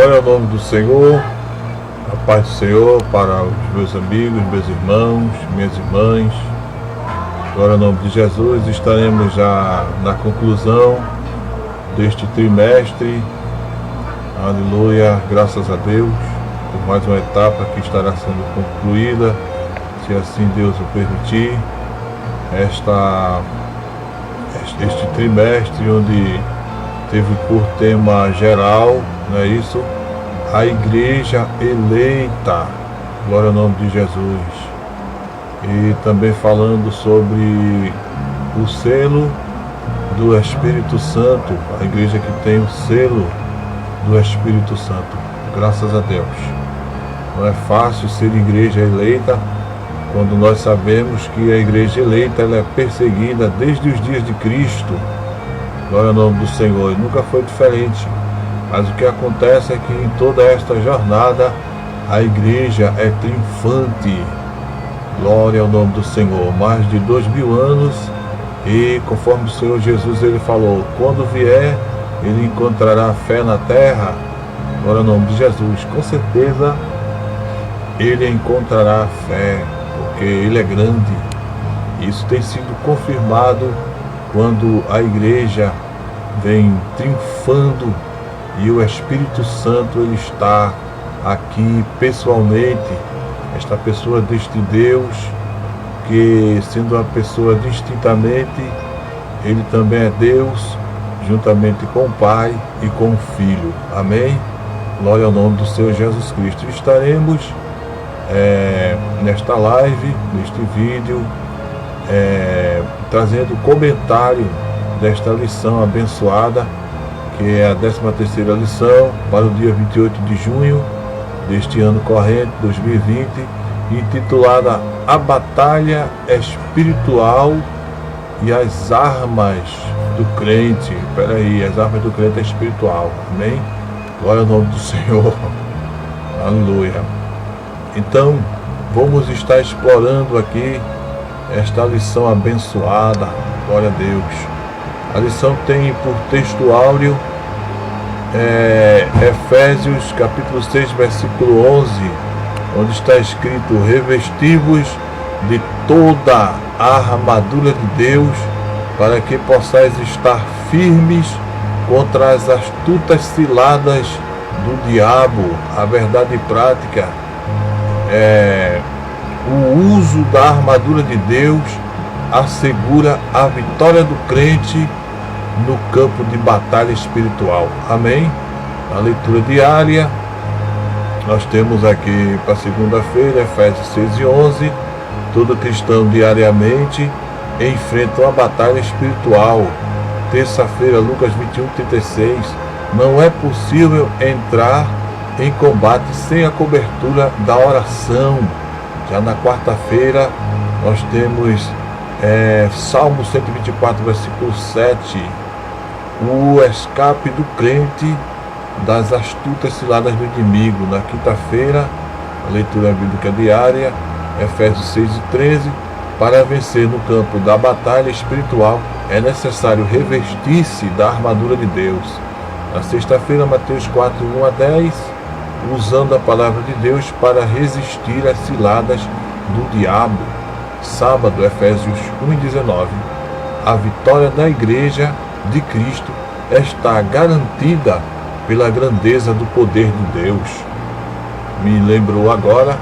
Glória ao nome do Senhor, a paz do Senhor para os meus amigos, meus irmãos, minhas irmãs. Glória ao nome de Jesus. Estaremos já na conclusão deste trimestre. Aleluia, graças a Deus, por mais uma etapa que estará sendo concluída, se assim Deus o permitir. Este trimestre, onde teve por tema geral, não é isso? A igreja eleita, glória ao nome de Jesus. E também falando sobre o selo do Espírito Santo, a igreja que tem o selo do Espírito Santo, graças a Deus. Não é fácil ser igreja eleita, quando nós sabemos que a igreja eleita ela é perseguida desde os dias de Cristo. Glória ao nome do Senhor, e nunca foi diferente. Mas o que acontece é que em toda esta jornada a igreja é triunfante. Glória ao nome do Senhor. Mais de 2000 anos, e conforme o Senhor Jesus ele falou, quando vier ele encontrará fé na terra. Glória ao nome de Jesus. Com certeza ele encontrará fé, porque ele é grande. Isso tem sido confirmado quando a igreja vem triunfando e o Espírito Santo ele está aqui pessoalmente. Esta pessoa deste Deus, que sendo uma pessoa distintamente, ele também é Deus, juntamente com o Pai e com o Filho. Amém? Glória ao nome do Senhor Jesus Cristo. Estaremos nesta live, neste vídeo, trazendo comentário desta lição abençoada, que é a 13ª lição para o dia 28 de junho deste ano corrente, 2020, intitulada A Batalha Espiritual e as Armas do Crente. As armas do crente é espiritual. Amém? Glória ao nome do Senhor. Aleluia. Então, vamos estar explorando aqui esta lição abençoada. Glória a Deus. A lição tem por texto áureo Efésios capítulo 6, versículo 11, onde está escrito: revesti-vos de toda a armadura de Deus, para que possais estar firmes contra as astutas ciladas do diabo. A verdade prática o uso da armadura de Deus assegura a vitória do crente no campo de batalha espiritual. Amém? A leitura diária nós temos aqui para segunda-feira Efésios 6 e 11. Todo cristão diariamente enfrenta uma batalha espiritual. Terça-feira, Lucas 21:36. Não é possível entrar em combate sem a cobertura da oração. Já na quarta-feira nós temos Salmo 124, versículo 7. O escape do crente das astutas ciladas do inimigo. Na quinta-feira, a leitura bíblica diária, Efésios 6 e 13. Para vencer no campo da batalha espiritual, é necessário revestir-se da armadura de Deus. Na sexta-feira, Mateus 4, 1 a 10, usando a palavra de Deus para resistir às ciladas do diabo. Sábado, Efésios 1 e 19. A vitória da igreja de Cristo está garantida pela grandeza do poder de Deus. Me lembrou agora,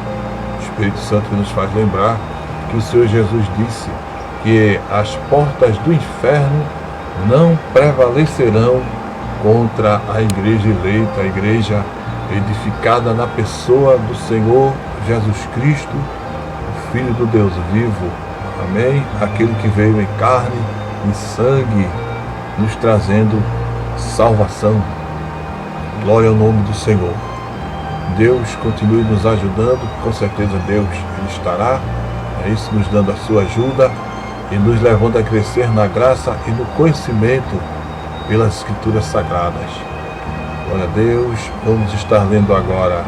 o Espírito Santo que nos faz lembrar, que o Senhor Jesus disse que as portas do inferno não prevalecerão contra a igreja eleita, a igreja edificada na pessoa do Senhor Jesus Cristo, o Filho do Deus vivo. Amém? Aquele que veio em carne e sangue, nos trazendo salvação. Glória ao nome do Senhor. Deus continue nos ajudando, com certeza Deus ele estará, nos dando a sua ajuda e nos levando a crescer na graça e no conhecimento pelas Escrituras Sagradas. Glória a Deus. Vamos estar lendo agora,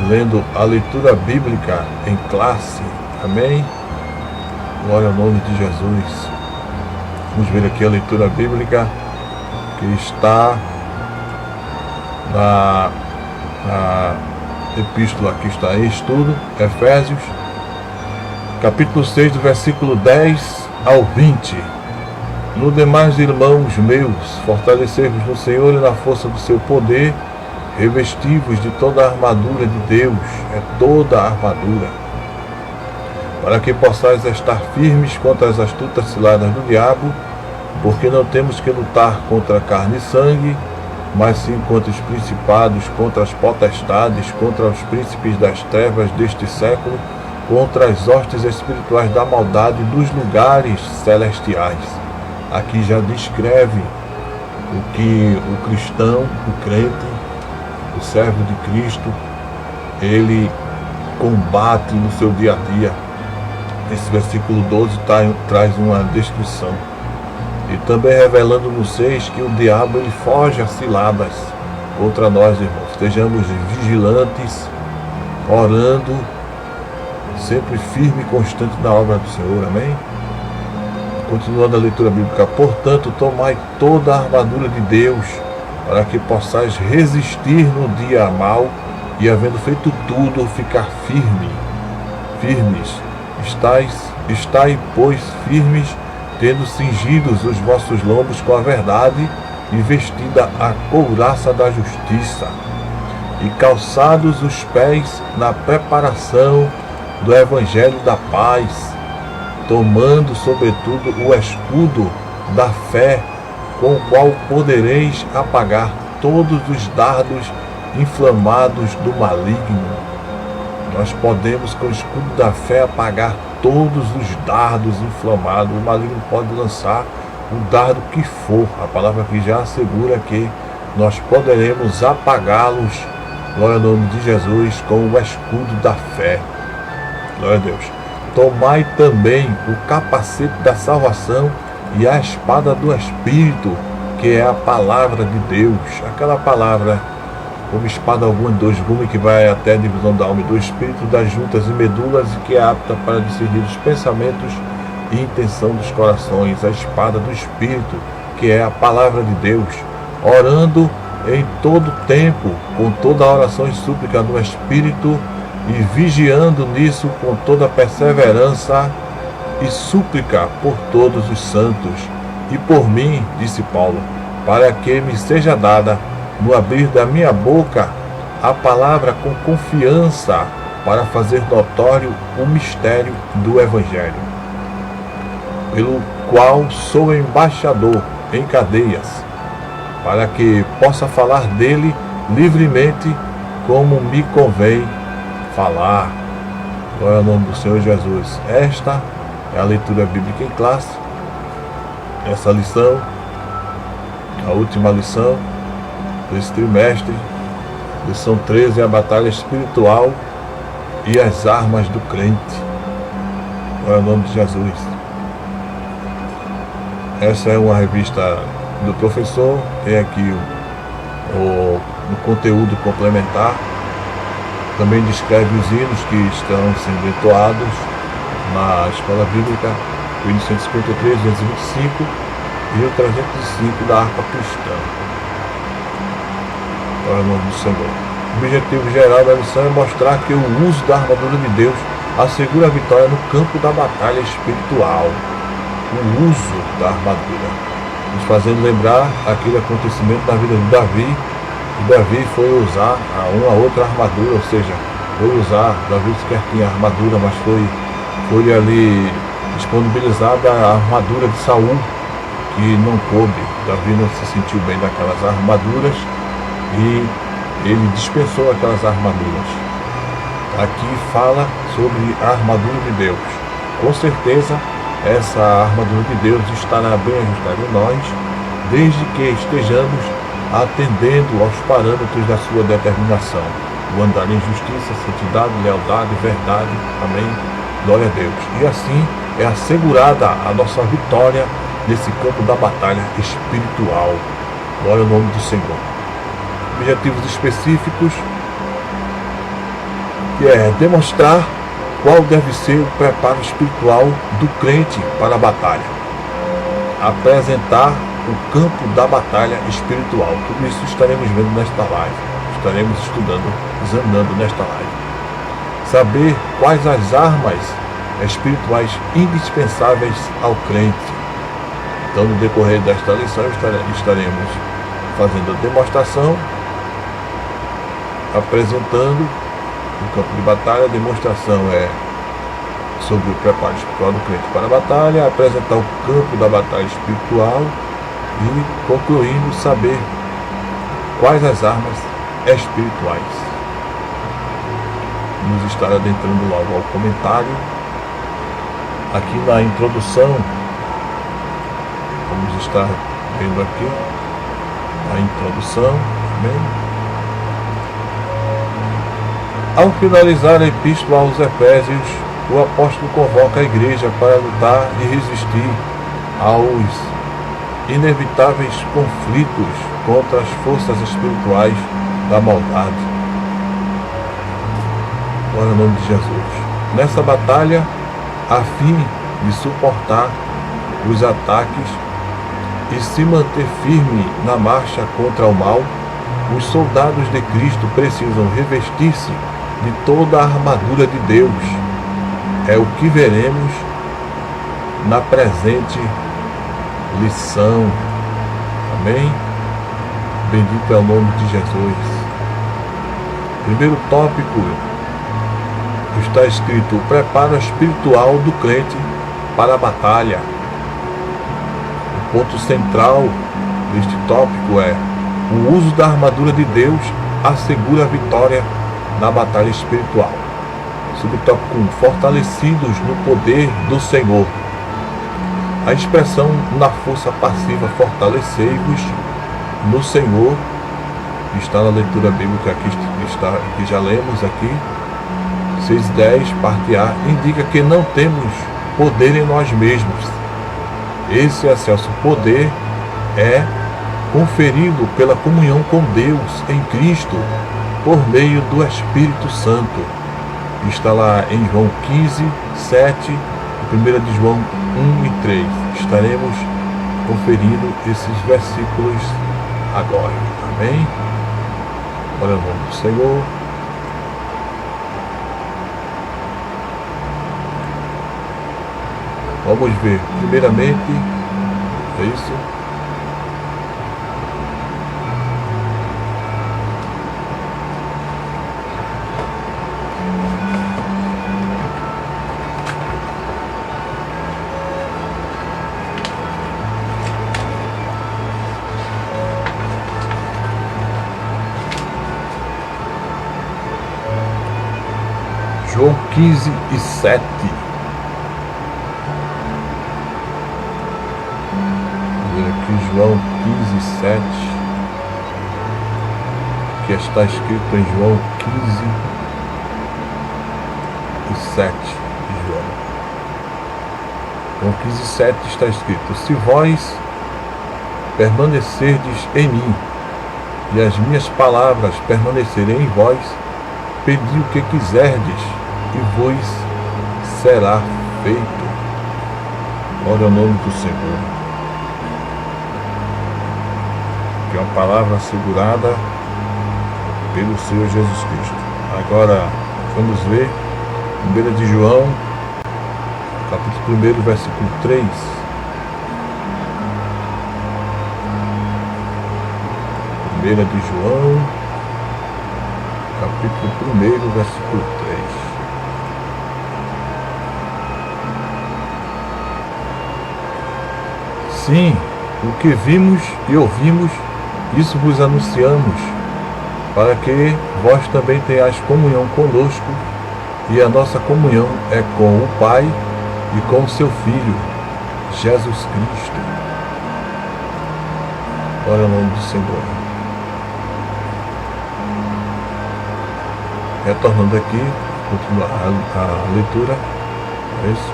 lendo a leitura bíblica em classe. Amém? Glória ao nome de Jesus. Vamos ver aqui a leitura bíblica que está na epístola que está em estudo, Efésios, capítulo 6, do versículo 10 ao 20. No demais, irmãos meus, fortalecei-vos no Senhor e na força do seu poder, revesti-vos de toda a armadura de Deus, é toda a armadura, para que possais estar firmes contra as astutas ciladas do diabo, porque não temos que lutar contra carne e sangue, mas sim contra os principados, contra as potestades, contra os príncipes das trevas deste século, contra as hostes espirituais da maldade dos lugares celestiais. Aqui já descreve o que o cristão, o crente, o servo de Cristo, ele combate no seu dia a dia. Esse versículo 12 traz uma descrição. E também revelando no 6 que o diabo ele foge a ciladas contra nós, irmãos. Estejamos vigilantes, orando, sempre firme e constante na obra do Senhor, amém? Continuando a leitura bíblica. Portanto, tomai toda a armadura de Deus, para que possais resistir no dia mau, e havendo feito tudo, ficar firmes. Estai, pois, firmes, tendo cingidos os vossos lombos com a verdade, e vestida a couraça da justiça, e calçados os pés na preparação do evangelho da paz, tomando sobretudo o escudo da fé, com o qual podereis apagar todos os dardos inflamados do maligno. Nós podemos, com o escudo da fé, apagar todos os dardos inflamados. O maligno pode lançar o dardo que for. A palavra aqui já assegura que nós poderemos apagá-los, glória ao nome de Jesus, com o escudo da fé. Glória a Deus. Tomai também o capacete da salvação e a espada do Espírito, que é a palavra de Deus. Aquela palavra como espada alguma de dois gumes, que vai até a divisão da alma e do espírito, das juntas e medulas, e que é apta para discernir os pensamentos e intenção dos corações. A espada do Espírito, que é a palavra de Deus, orando em todo tempo, com toda a oração e súplica no Espírito, e vigiando nisso com toda perseverança e súplica por todos os santos, e por mim, disse Paulo, para que me seja dada, no abrir da minha boca, a palavra com confiança, para fazer notório o mistério do Evangelho, pelo qual sou embaixador em cadeias, para que possa falar dele livremente, como me convém falar. Glória ao nome do Senhor Jesus. Esta é a leitura bíblica em classe. Essa lição, a última lição desse trimestre, lição 13, a batalha espiritual e as armas do crente. Glória ao nome de Jesus. Essa é uma revista do professor, tem aqui o conteúdo complementar. Também descreve os hinos que estão sendo entoados na escola bíblica, o hino 153, 225 e o 305 da harpa cristã. Para o nome do Senhor. O objetivo geral da lição é mostrar que o uso da armadura de Deus assegura a vitória no campo da batalha espiritual. O uso da armadura, nos fazendo lembrar aquele acontecimento na vida de Davi. E Davi foi usar uma outra armadura, ou seja, Davi sequer tinha armadura, mas foi ali disponibilizada a armadura de Saul, que não coube. Davi não se sentiu bem daquelas armaduras e ele dispensou aquelas armaduras. Aqui fala sobre a armadura de Deus. Com certeza, essa armadura de Deus estará bem ajustada em nós, desde que estejamos atendendo aos parâmetros da sua determinação, o andar em justiça, santidade, lealdade, verdade, amém, glória a Deus. E assim é assegurada a nossa vitória nesse campo da batalha espiritual, glória ao nome do Senhor. Objetivos específicos, que é demonstrar qual deve ser o preparo espiritual do crente para a batalha, apresentar o campo da batalha espiritual. Tudo isso estaremos vendo nesta live. Estaremos estudando, examinando nesta live. Saber quais as armas espirituais indispensáveis ao crente. Então, no decorrer desta lição, estaremos fazendo a demonstração, apresentando o campo de batalha. A demonstração é sobre o preparo espiritual do crente para a batalha, apresentar o campo da batalha espiritual e, concluindo, saber quais as armas espirituais. Vamos estar adentrando logo ao comentário. Aqui na introdução, vamos estar vendo aqui a introdução, bem. Ao finalizar a epístola aos Efésios, o apóstolo convoca a igreja para lutar e resistir aos inevitáveis conflitos contra as forças espirituais da maldade. Glória ao nome de Jesus. Nessa batalha, a fim de suportar os ataques e se manter firme na marcha contra o mal, os soldados de Cristo precisam revestir-se de toda a armadura de Deus. É o que veremos na presente lição. Amém? Bendito é o nome de Jesus. Primeiro tópico, está escrito: o preparo espiritual do crente para a batalha. O ponto central deste tópico é: o uso da armadura de Deus assegura a vitória na batalha espiritual. Subtópico 1: fortalecidos no poder do Senhor. A expressão na força passiva fortalecei-vos no Senhor está na leitura bíblica que já lemos aqui, 6:10, parte A, indica que não temos poder em nós mesmos. Esse excelso poder é conferido pela comunhão com Deus em Cristo por meio do Espírito Santo. Está lá em João 15:7 e 1 de João 1 e 3. Estaremos conferindo esses versículos agora. Amém? Glória ao nome do Senhor. Vamos ver, primeiramente, é isso? João 15:7. João 15:7, que está escrito em João 15:7 de João. João 15:7 está escrito: se vós permanecerdes em mim e as minhas palavras permanecerem em vós, pedi o que quiserdes e vos será feito. Glória ao nome do Senhor. Que é uma palavra assegurada pelo Senhor Jesus Cristo. Agora vamos ver 1 de João, capítulo 1, versículo 3. 1 de João, capítulo 1, versículo 3. Sim, o que vimos e ouvimos, isso vos anunciamos, para que vós também tenhais comunhão conosco, e a nossa comunhão é com o Pai e com o seu Filho, Jesus Cristo. Glória ao nome do Senhor. Retornando aqui, continuar a leitura, é isso?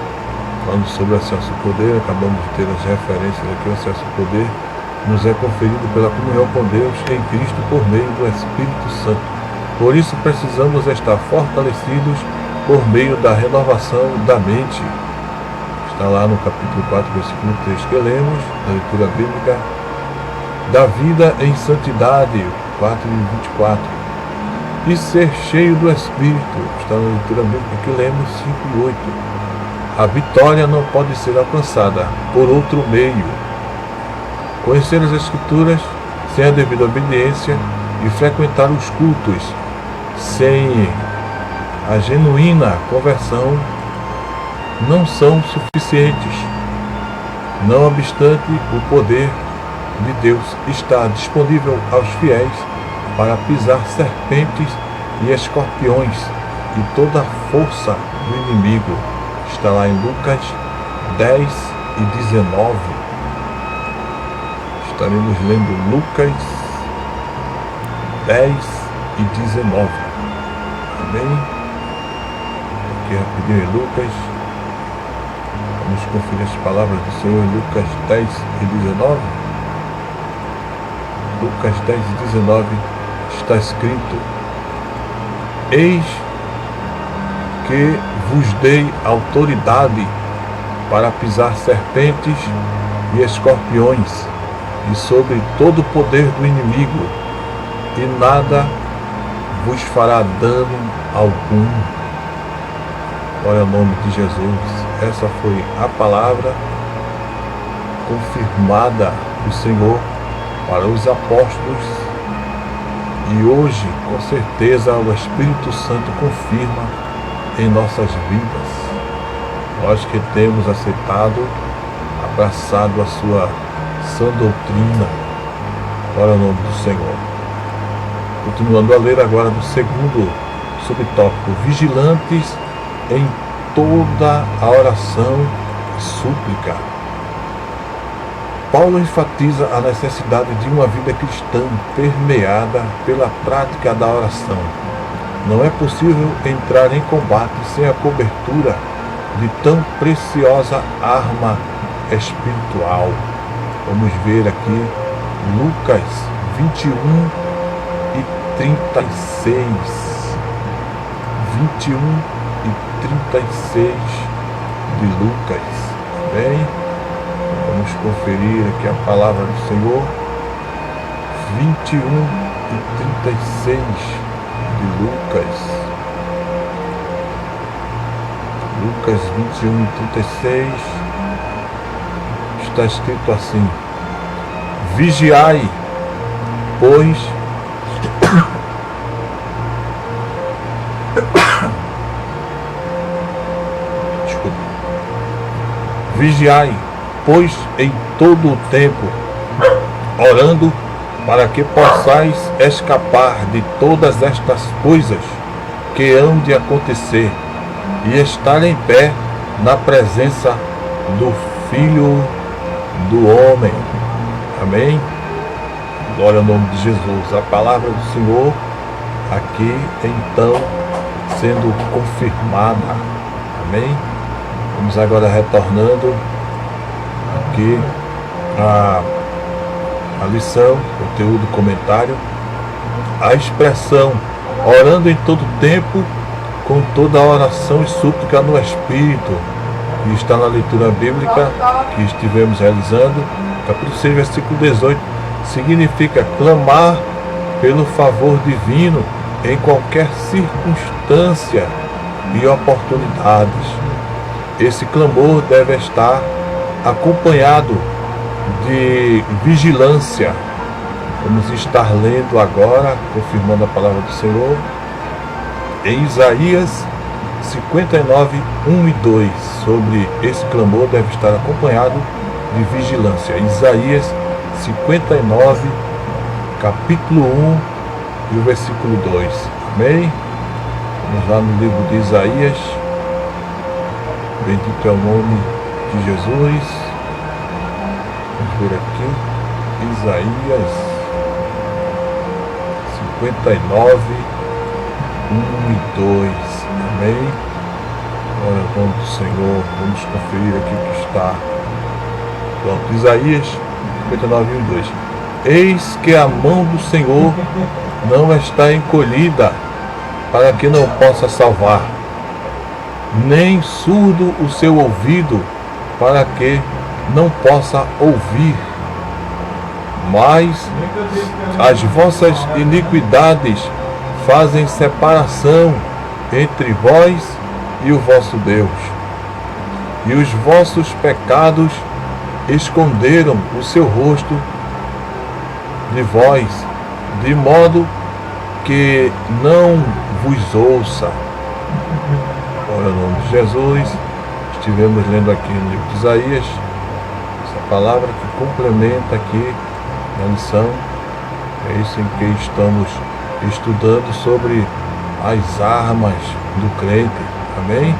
Falando sobre o acesso ao poder, acabamos de ter as referências aqui. O acesso ao poder nos é conferido pela comunhão com Deus em Cristo por meio do Espírito Santo. Por isso precisamos estar fortalecidos por meio da renovação da mente. Está lá no capítulo 4, versículo 3 que lemos, na leitura bíblica, da vida em santidade, 4:24, e ser cheio do Espírito, está na leitura bíblica que lemos 5:8. A vitória não pode ser alcançada por outro meio. Conhecer as Escrituras sem a devida obediência e frequentar os cultos sem a genuína conversão não são suficientes. Não obstante, o poder de Deus está disponível aos fiéis para pisar serpentes e escorpiões e toda a força do inimigo. Está lá em Lucas 10:19. Estaremos lendo Lucas 10:19. Amém? Aqui rapidinho em Lucas. Vamos conferir as palavras do Senhor em Lucas 10:19. Lucas 10:19 está escrito: Eis que vos dei autoridade para pisar serpentes e escorpiões e sobre todo o poder do inimigo, e nada vos fará dano algum. Glória ao nome de Jesus. Essa foi a palavra confirmada do Senhor para os apóstolos, e hoje, com certeza, o Espírito Santo confirma em nossas vidas. Nós que temos aceitado, abraçado a sua sã doutrina. Glória ao nome do Senhor. Continuando a ler agora do segundo subtópico: vigilantes em toda a oração e súplica. Paulo enfatiza a necessidade de uma vida cristã permeada pela prática da oração. Não é possível entrar em combate sem a cobertura de tão preciosa arma espiritual. Vamos ver aqui Lucas 21:36. 21:36 de Lucas. Bem, vamos conferir aqui a palavra do Senhor. 21:36 de Lucas. Lucas 21:36 está escrito assim: vigiai, pois vigiai, pois em todo o tempo, orando, para que possais escapar de todas estas coisas que hão de acontecer e estar em pé na presença do Filho do Homem. Amém? Glória ao nome de Jesus. A palavra do Senhor aqui então sendo confirmada. Amém? Vamos agora retornando aqui a lição, conteúdo, comentário. A expressão orando em todo tempo, com toda a oração e súplica no Espírito, que está na leitura bíblica que estivemos realizando, capítulo 6, versículo 18, significa clamar pelo favor divino em qualquer circunstância e oportunidades. Esse clamor deve estar acompanhado de vigilância. Vamos estar lendo agora, confirmando a palavra do Senhor, em Isaías 59:1 e 2, sobre esse clamor deve estar acompanhado de vigilância. Isaías 59, capítulo 1 e o versículo 2. Amém? Vamos lá no livro de Isaías. Bendito é o nome de Jesus. Vamos ver aqui. Isaías 59, 1 e 2. Amém? Glória ao nome do Senhor. Vamos conferir aqui o que está. Pronto. Isaías 59, 1 e 2. Eis que a mão do Senhor não está encolhida para que não possa salvar, nem surdo o seu ouvido para que não possa ouvir. Mas as vossas iniquidades fazem separação entre vós e o vosso Deus, e os vossos pecados esconderam o seu rosto de vós, de modo que não vos ouça. Ora, em nome de Jesus, estivemos lendo aqui no livro de Isaías, essa palavra que complementa aqui a lição, é isso em que estamos estudando sobre as armas do crente, amém?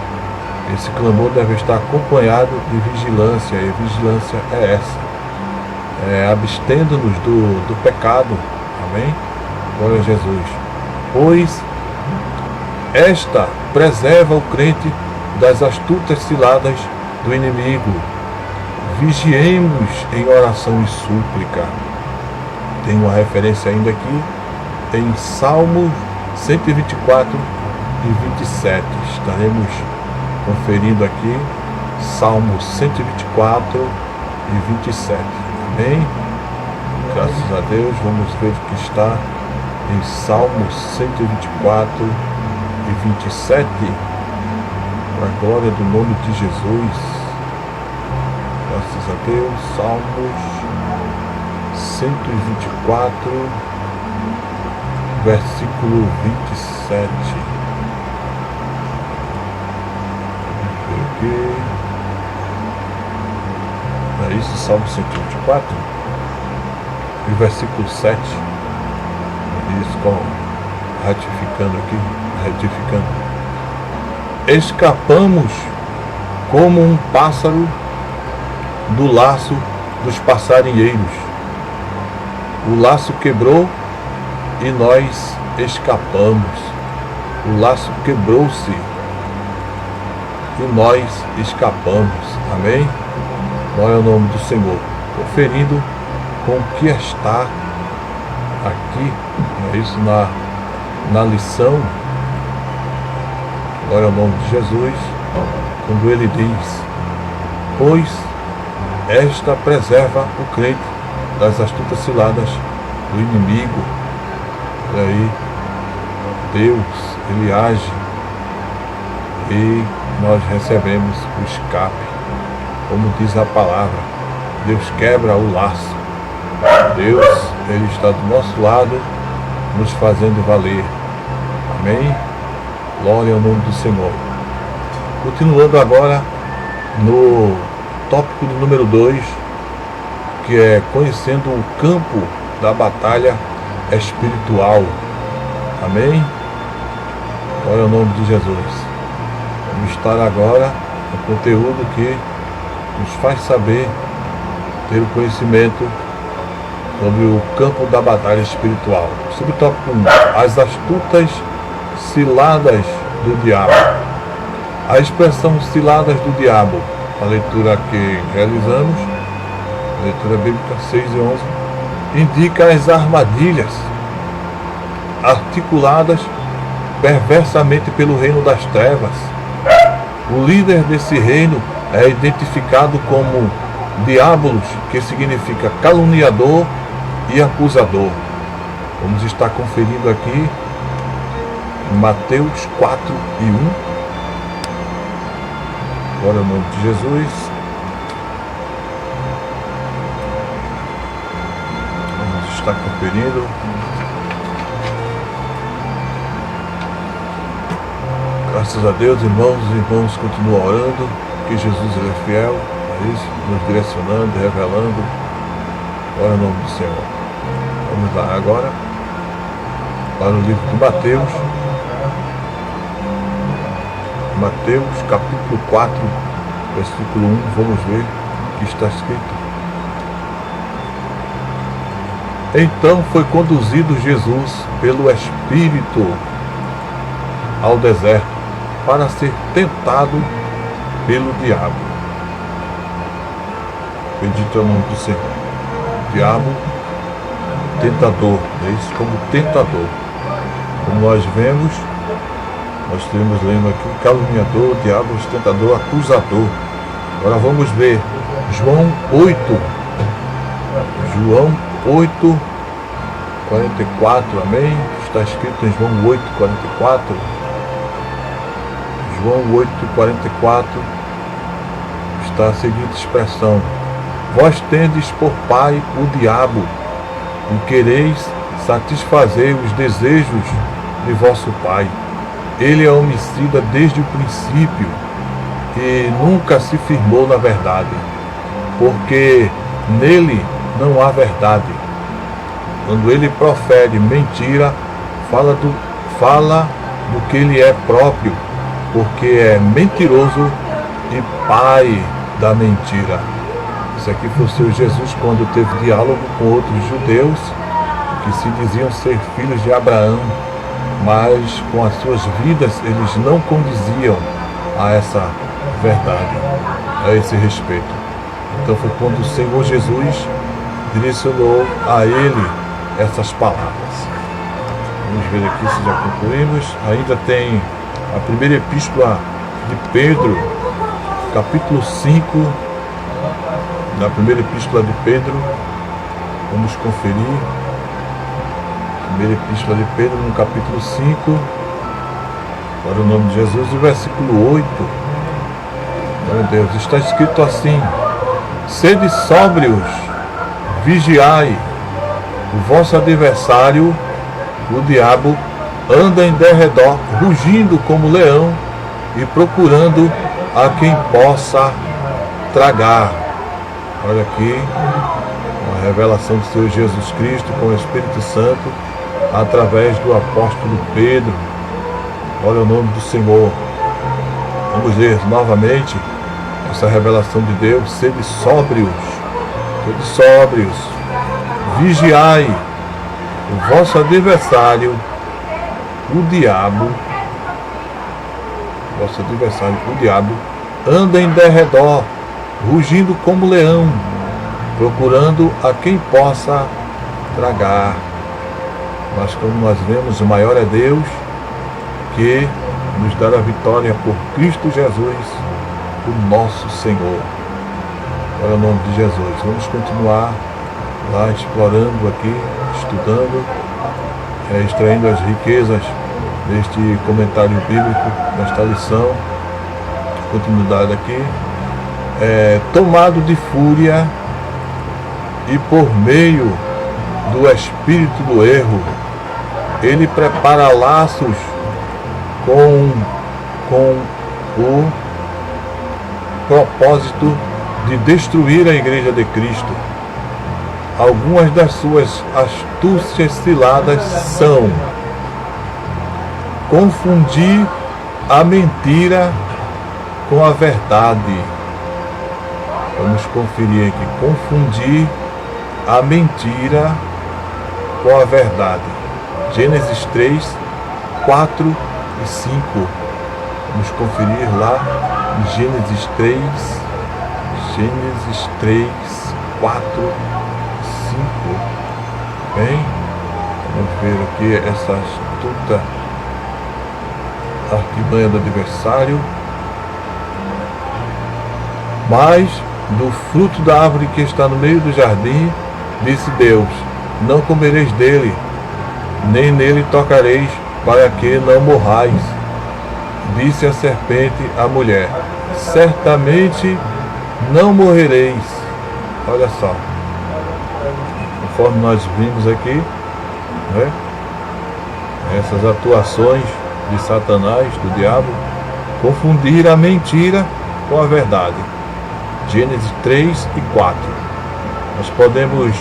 Esse clamor deve estar acompanhado de vigilância, e a vigilância é essa, abstendo-nos do pecado, amém? Glória a Jesus. Pois esta preserva o crente das astutas ciladas do inimigo. Vigiemos em oração e súplica. Tem uma referência ainda aqui em Salmos 124 e 27. Estaremos conferindo aqui Salmos 124 e 27. Amém? Graças a Deus, vamos ver o que está em Salmos 124 e 27. Para a glória do nome de Jesus. Graças a Deus, Salmos 124, versículo 27. É isso, Salmo 124, e versículo 7. Isso, ratificando aqui, retificando. Escapamos como um pássaro do laço dos passarinheiros. O laço quebrou e nós escapamos. O laço quebrou-se e nós escapamos. Amém? Glória ao nome do Senhor. Conferindo com o que está aqui, é isso, na lição. Glória ao nome de Jesus, quando ele diz: pois esta preserva o crente das astutas ciladas do inimigo. E aí Deus, ele age e nós recebemos o escape, como diz a palavra. Deus quebra o laço. Deus, ele está do nosso lado, nos fazendo valer. Amém? Glória ao nome do Senhor. Continuando agora no tópico do número 2, que é conhecendo o campo da batalha espiritual. Amém? Glória ao nome de Jesus. Vamos estar agora no conteúdo que nos faz saber, ter o conhecimento sobre o campo da batalha espiritual. Subtópico 1. As astutas ciladas do diabo. A expressão ciladas do diabo, a leitura que realizamos, a leitura bíblica 6 e 11, indica as armadilhas articuladas perversamente pelo reino das trevas. O líder desse reino é identificado como Diabolos, que significa caluniador e acusador. Vamos estar conferindo aqui Mateus 4 e 1. Glória ao nome de Jesus. Vamos estar conferindo. Graças a Deus, irmãos, os irmãos continuam orando, que Jesus ele é fiel, é isso, nos direcionando, revelando. Glória ao nome do Senhor. Vamos lá agora para o livro de Mateus. Mateus capítulo 4, versículo 1, vamos ver o que está escrito. Então foi conduzido Jesus pelo Espírito ao deserto para ser tentado pelo diabo. Bendito é o nome do Senhor. Diabo, tentador, é isso, como tentador. Como nós vemos, nós temos lendo aqui caluniador, diabo, tentador, acusador. Agora vamos ver João 8. João 8, 44, amém? Está escrito em João 8, 44. João 8, 44 está a seguinte expressão: vós tendes por pai o diabo, e quereis satisfazer os desejos de vosso pai. Ele é homicida desde o princípio e nunca se firmou na verdade, porque nele não há verdade. Quando ele profere mentira, fala do que ele é próprio, porque é mentiroso e pai da mentira. Isso aqui foi o Senhor Jesus quando teve diálogo com outros judeus que se diziam ser filhos de Abraão, mas com as suas vidas eles não condiziam a essa verdade, a esse respeito. Então foi quando o Senhor Jesus direcionou a ele essas palavras. Vamos ver aqui se já concluímos. Ainda tem a primeira epístola de Pedro, capítulo 5, na primeira epístola de Pedro, vamos conferir. Primeira epístola de Pedro, no capítulo 5, para o nome de Jesus, e o versículo 8. Meu Deus, está escrito assim: sede sóbrios, vigiai, o vosso adversário, o diabo, anda em derredor, rugindo como leão e procurando a quem possa tragar. Olha aqui, uma revelação do Senhor Jesus Cristo com o Espírito Santo, através do apóstolo Pedro. Olha o nome do Senhor. Vamos ler novamente essa revelação de Deus. Sede sóbrios, vigiai, o vosso adversário, o diabo, anda em derredor, rugindo como leão, procurando a quem possa tragar. Mas como nós vemos, o maior é Deus, que nos dará a vitória por Cristo Jesus, o nosso Senhor. Para o nome de Jesus. Vamos continuar lá explorando aqui, estudando, extraindo as riquezas deste comentário bíblico, nesta lição. Continuidade aqui. Tomado de fúria e por meio do espírito do erro, ele prepara laços com o propósito de destruir a igreja de Cristo. Algumas das suas astúcias ciladas são confundir a mentira com a verdade. Vamos conferir aqui. Confundir a mentira com a verdade. Gênesis 3, 4 e 5. Vamos conferir lá em Gênesis 3, 4 e 5. Bem, vamos ver aqui essa astuta artimanha do adversário. Mas do fruto da árvore que está no meio do jardim, disse Deus: não comereis dele, nem nele tocareis, para que não morrais. Disse a serpente à mulher: certamente não morrereis. Olha só, conforme nós vimos aqui, né, essas atuações de Satanás, do diabo, confundir a mentira com a verdade. Gênesis 3 e 4. Nós podemos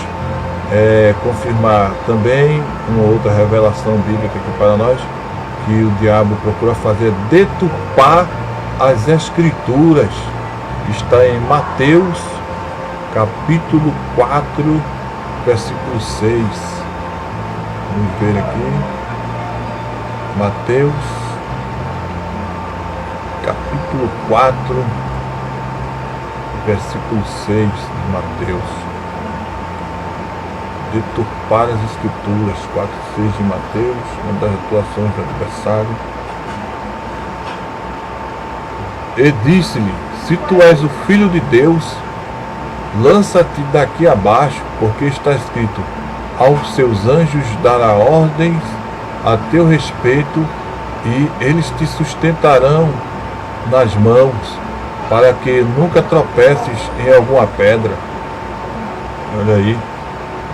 confirmar também uma outra revelação bíblica aqui para nós, que o diabo procura fazer deturpar as escrituras. Está em Mateus capítulo 4, versículo 6. Vamos ver aqui. Mateus capítulo 4, versículo 6 de Mateus. Deturpar as escrituras, 4, 6 de Mateus, uma das atuações do adversário. E disse-lhe: se tu és o Filho de Deus, lança-te daqui abaixo, porque está escrito: aos seus anjos dará ordens a teu respeito, e eles te sustentarão nas mãos, para que nunca tropeces em alguma pedra. Olha aí,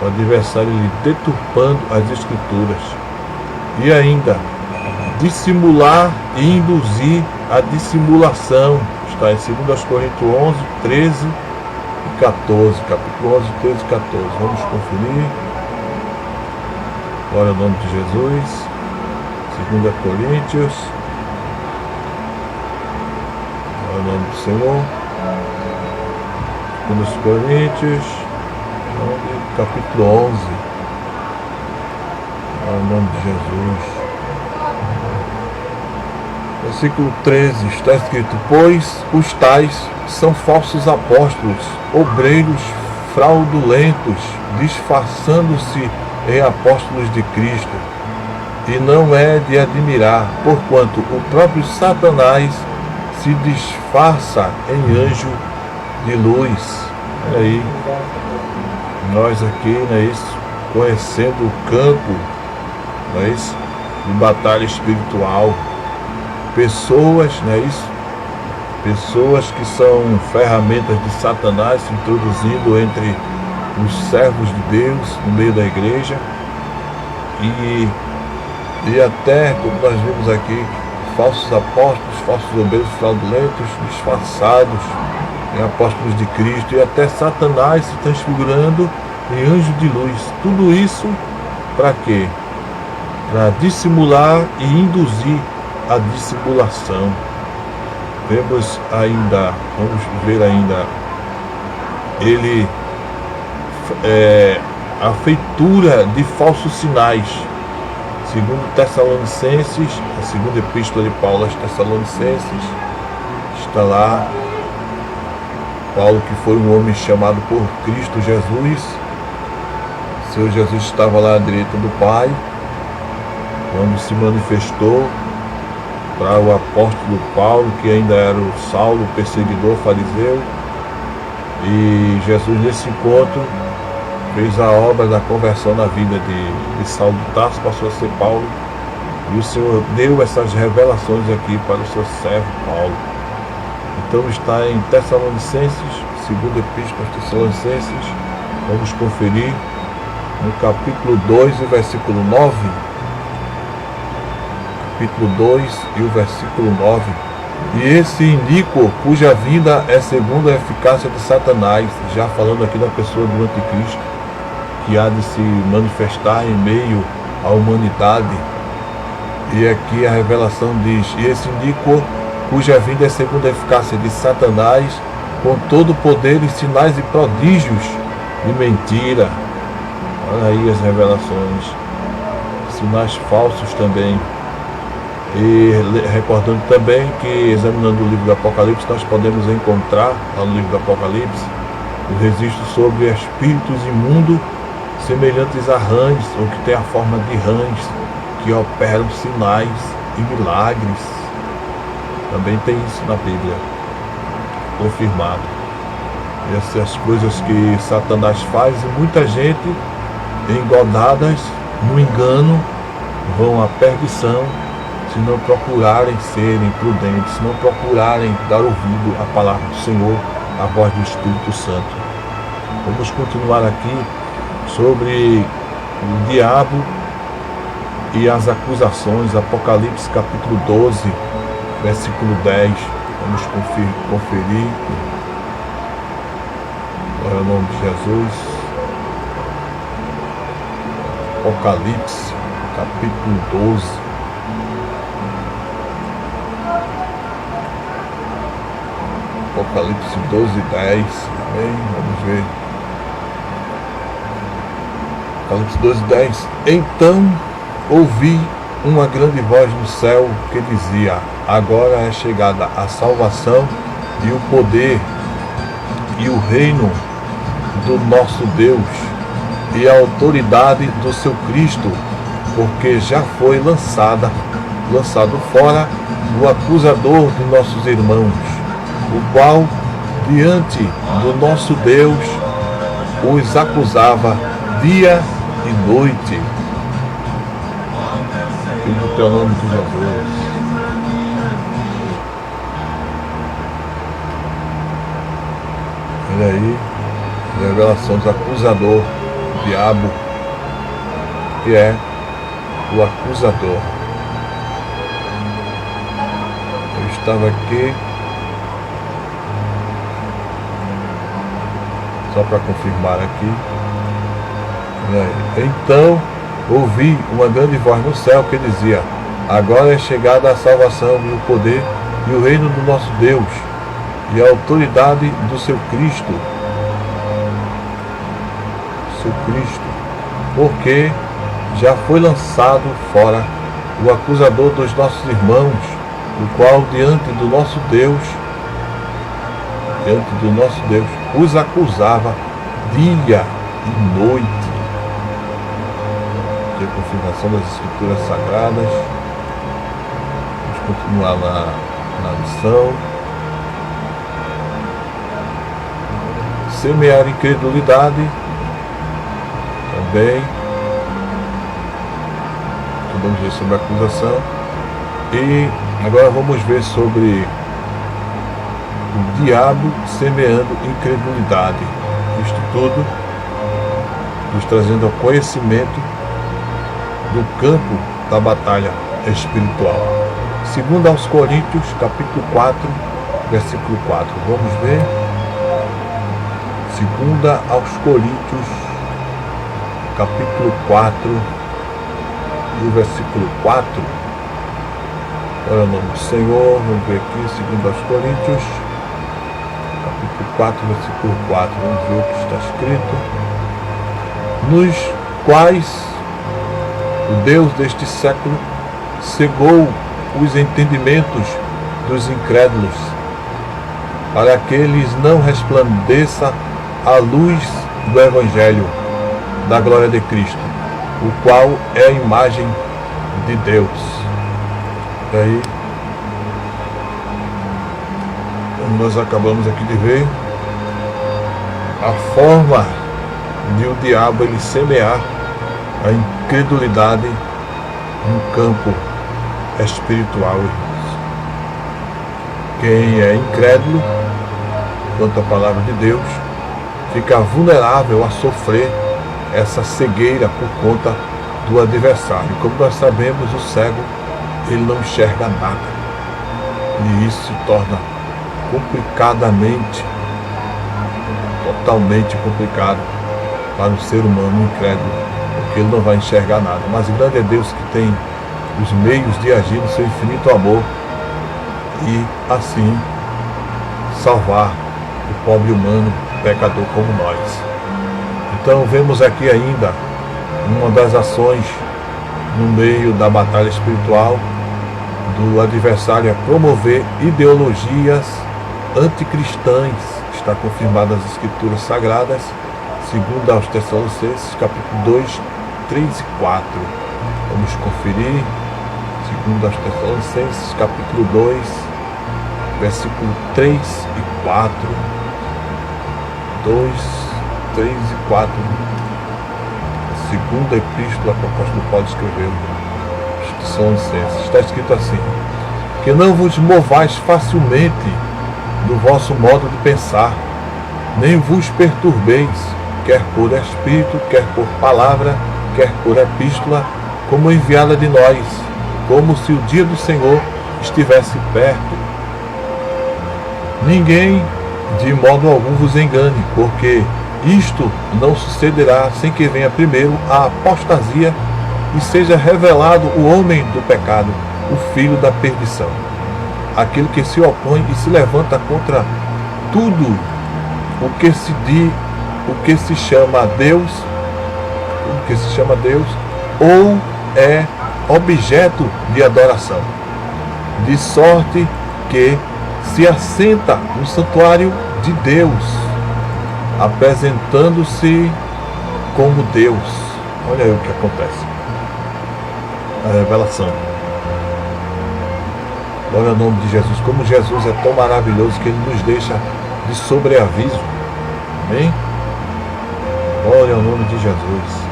o adversário lhe deturpando as escrituras. E ainda, dissimular e induzir a dissimulação. Está em 2 Coríntios 11, 13 e 14. Capítulo 11, 13 e 14. Vamos conferir. Glória ao nome de Jesus. 2 Coríntios. Glória ao nome do Senhor. 2 Coríntios, capítulo 11. Glória ao nome de Jesus. Versículo 13, está escrito: pois os tais são falsos apóstolos, obreiros fraudulentos, disfarçando-se em apóstolos de Cristo. E não é de admirar, porquanto o próprio Satanás se disfarça em anjo de luz. Olha aí, nós aqui, não é isso, conhecendo o campo, não é isso, de batalha espiritual. Pessoas, não é isso? Pessoas que são ferramentas de Satanás se introduzindo entre os servos de Deus no meio da igreja. E até, como nós vimos aqui, falsos apóstolos, falsos obreiros fraudulentos, disfarçados em apóstolos de Cristo, e até Satanás se transfigurando em anjo de luz. Tudo isso para quê? Para dissimular e induzir a dissimulação. Vamos ver ainda a feitura de falsos sinais. Segundo Tessalonicenses, a segunda epístola de Paulo aos Tessalonicenses, está lá Paulo, que foi um homem chamado por Cristo Jesus. O Senhor Jesus estava lá à direita do Pai, quando se manifestou para o apóstolo Paulo, que ainda era o Saulo, perseguidor fariseu. E Jesus, nesse encontro, fez a obra da conversão na vida de Saulo de Tarso, passou a ser Paulo. E o Senhor deu essas revelações aqui para o seu servo Paulo. Então está em Tessalonicenses, segunda epístola aos Tessalonicenses. Vamos conferir no capítulo 2 e versículo 9. Capítulo 2 e o versículo 9. E esse iníquo, cuja vinda é segundo a eficácia de Satanás, já falando aqui da pessoa do anticristo, que há de se manifestar em meio à humanidade. E aqui a revelação diz: e esse iníquo, cuja vinda é segundo a eficácia de Satanás, com todo o poder e sinais e prodígios de mentira. Olha aí as revelações, sinais falsos também. E recordando também que, examinando o livro do Apocalipse, nós podemos encontrar lá no livro do Apocalipse o registro sobre espíritos imundos semelhantes a rãs, ou que têm a forma de rãs, que operam sinais e milagres. Também tem isso na Bíblia, confirmado. Essas coisas que Satanás faz, e muita gente, engodadas no engano, vão à perdição, se não procurarem serem prudentes, se não procurarem dar ouvido à palavra do Senhor, à voz do Espírito Santo. Vamos continuar aqui sobre o diabo e as acusações. Apocalipse capítulo 12, versículo 10. Vamos conferir. Glória ao nome de Jesus. Apocalipse capítulo 12. Apocalipse 12, 10. Amém? Vamos ver. Apocalipse 12, 10. Então ouvi uma grande voz no céu que dizia: agora é chegada a salvação e o poder e o reino do nosso Deus e a autoridade do seu Cristo, porque já foi lançado fora o acusador de nossos irmãos, o qual diante do nosso Deus os acusava dia e noite. Filho do teu nome de Jesus. Olha aí, revelação do acusador, o diabo, que é o acusador. Eu estava aqui só para confirmar aqui. Olha aí. Então ouvi uma grande voz no céu que dizia: agora é chegada a salvação e o poder e o reino do nosso Deus e a autoridade do seu Cristo, porque já foi lançado fora o acusador dos nossos irmãos, o qual diante do nosso Deus, os acusava dia e noite. Aqui a confirmação das Escrituras Sagradas. Vamos continuar na lição. Semear incredulidade também. Então vamos ver sobre a acusação. E agora vamos ver sobre o diabo semeando incredulidade. Isto tudo nos trazendo ao conhecimento do campo da batalha espiritual. Segundo aos Coríntios, capítulo 4, versículo 4. Vamos ver. Segunda aos Coríntios, capítulo 4, do versículo 4. Olha o nome do Senhor, vamos ver aqui, segundo aos Coríntios, capítulo 4, versículo 4. Vamos ver o que está escrito. Nos quais o Deus deste século cegou os entendimentos dos incrédulos, para que eles não resplandeça a luz do Evangelho da glória de Cristo, o qual é a imagem de Deus. E aí, nós acabamos aqui de ver a forma de o diabo ele semear a incredulidade no campo espiritual. Quem é incrédulo quanto à palavra de Deus fica vulnerável a sofrer essa cegueira por conta do adversário. Como nós sabemos, o cego ele não enxerga nada, e isso se torna totalmente complicado para o ser humano incrédulo, porque ele não vai enxergar nada. Mas o grande é Deus que tem os meios de agir no seu infinito amor e assim salvar o pobre humano pecador como nós. Então vemos aqui ainda uma das ações no meio da batalha espiritual do adversário é promover ideologias anticristãs. Está confirmada nas Escrituras Sagradas, segundo aos Tessalonicenses, capítulo 2, 3 e 4. Vamos conferir, segundo aos Tessalonicenses, capítulo 2, versículo 3 e 4. 2, 3 e 4. A segunda epístola que o apóstolo Paulo escreveu aos Tessalonicenses. Está escrito assim: que não vos movais facilmente do vosso modo de pensar, nem vos perturbeis, quer por espírito, quer por palavra, quer por epístola, como enviada de nós, como se o dia do Senhor estivesse perto. Ninguém de modo algum vos engane, porque isto não sucederá sem que venha primeiro a apostasia e seja revelado o homem do pecado, o filho da perdição, aquele que se opõe e se levanta contra tudo o que se chama Deus, ou é objeto de adoração, de sorte que se assenta no santuário de Deus, apresentando-se como Deus. Olha aí o que acontece. A revelação. Glória ao nome de Jesus. Como Jesus é tão maravilhoso que ele nos deixa de sobreaviso. Amém? Glória ao nome de Jesus.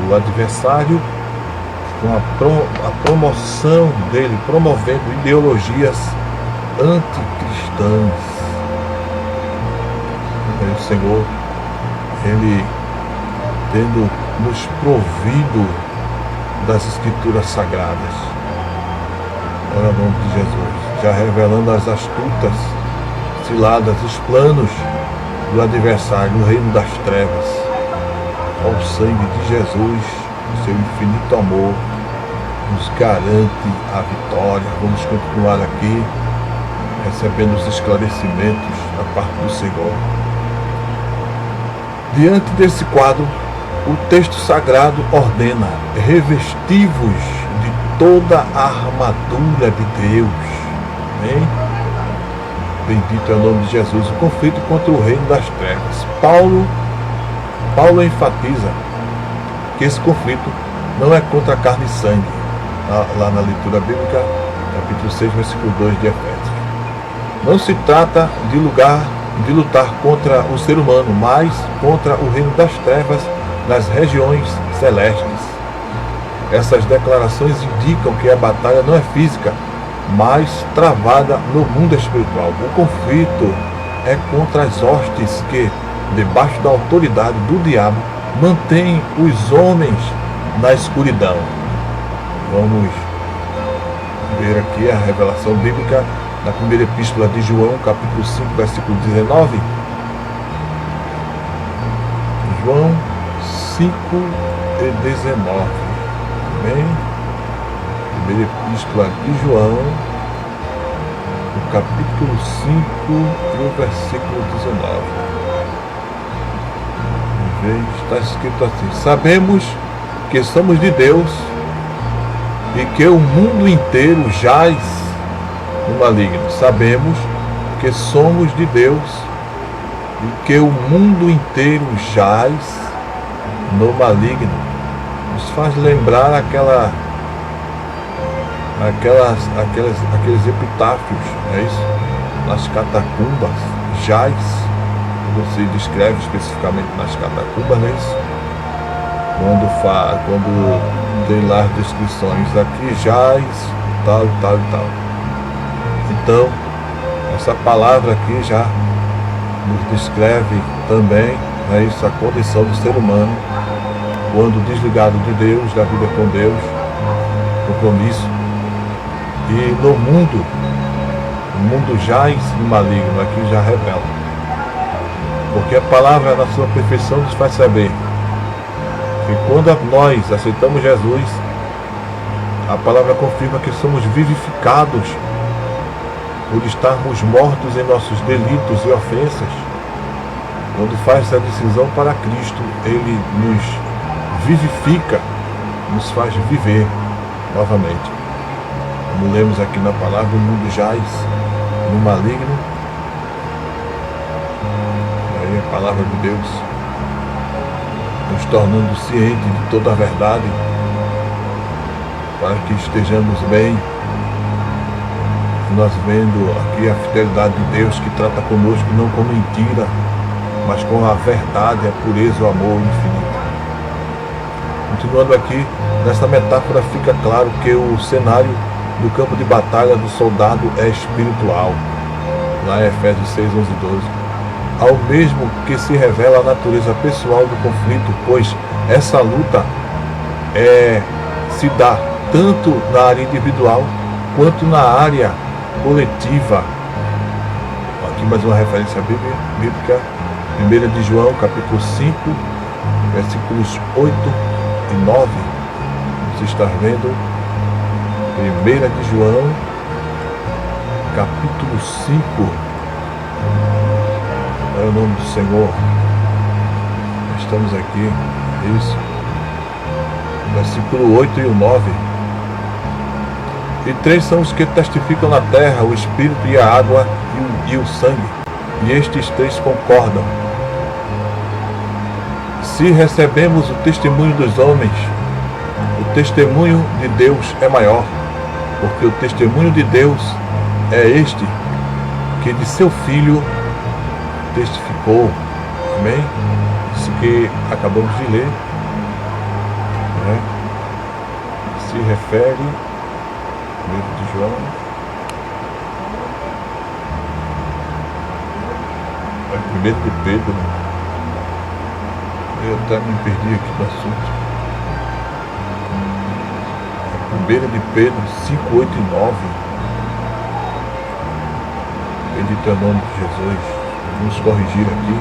O adversário, com a promoção dele, promovendo ideologias anticristãs. O Senhor, Ele tendo nos provido das Escrituras Sagradas. Glória ao nome de Jesus. Já revelando as astutas ciladas, os planos do adversário no reino das trevas. Ao sangue de Jesus, o seu infinito amor, nos garante a vitória. Vamos continuar aqui, recebendo os esclarecimentos da parte do Senhor. Diante desse quadro, o texto sagrado ordena: revestivos de toda a armadura de Deus. Amém? Bendito é o nome de Jesus. O conflito contra o reino das trevas. Paulo enfatiza que esse conflito não é contra carne e sangue, lá na leitura bíblica, capítulo 6, versículo 2 de Efésios. Não se trata de lutar contra o ser humano, mas contra o reino das trevas nas regiões celestes. Essas declarações indicam que a batalha não é física, mas travada no mundo espiritual. O conflito é contra as hostes que, debaixo da autoridade do diabo, mantém os homens na escuridão. Vamos ver aqui a revelação bíblica na primeira epístola de João, capítulo 5, versículo 19. João 5 e 19. Amém? Primeira epístola de João, o capítulo 5 e o versículo 19. Está escrito assim: sabemos que somos de Deus e que o mundo inteiro jaz no maligno. Sabemos que somos de Deus e que o mundo inteiro jaz no maligno. Nos faz lembrar aqueles epitáfios, é isso? Nas catacumbas, jaz. Você descreve especificamente nas catacumbas, não é isso? Quando tem lá as descrições, aqui jaz, tal e tal e tal. Então, essa palavra aqui já nos descreve também, é isso, a condição do ser humano, quando desligado de Deus, da vida com Deus, compromisso. E no mundo, o mundo jaz no maligno, aqui já revela. Porque a palavra, na sua perfeição, nos faz saber que quando nós aceitamos Jesus, a palavra confirma que somos vivificados por estarmos mortos em nossos delitos e ofensas. Quando faz essa decisão para Cristo, Ele nos vivifica, nos faz viver novamente. Como lemos aqui na palavra, o mundo jaz no maligno. A palavra de Deus nos tornando cientes de toda a verdade, para que estejamos bem. Nós vendo aqui a fidelidade de Deus, que trata conosco não com mentira, mas com a verdade, a pureza, o amor infinito. Continuando aqui, nessa metáfora fica claro que o cenário do campo de batalha do soldado é espiritual, lá em Efésios 6, 11 e 12. Ao mesmo que se revela a natureza pessoal do conflito, pois essa luta se dá tanto na área individual quanto na área coletiva. Aqui mais uma referência bíblica, 1 de João, capítulo 5, versículos 8 e 9. Você está vendo 1 de João, capítulo 5. É o nome do Senhor. Estamos aqui, isso. Versículo 8 e o 9. E 3 são os que testificam na terra, o Espírito e a água e o sangue. E estes 3 concordam. Se recebemos o testemunho dos homens, o testemunho de Deus é maior, porque o testemunho de Deus é este, que de seu Filho testificou. Amém? Isso que acabamos de ler, né? Se refere ao livro de João. É primeiro de Pedro. Eu até me perdi aqui no assunto. É 1 de Pedro 5, 8 e 9. Bendito é o nome de Jesus. Vamos corrigir aqui.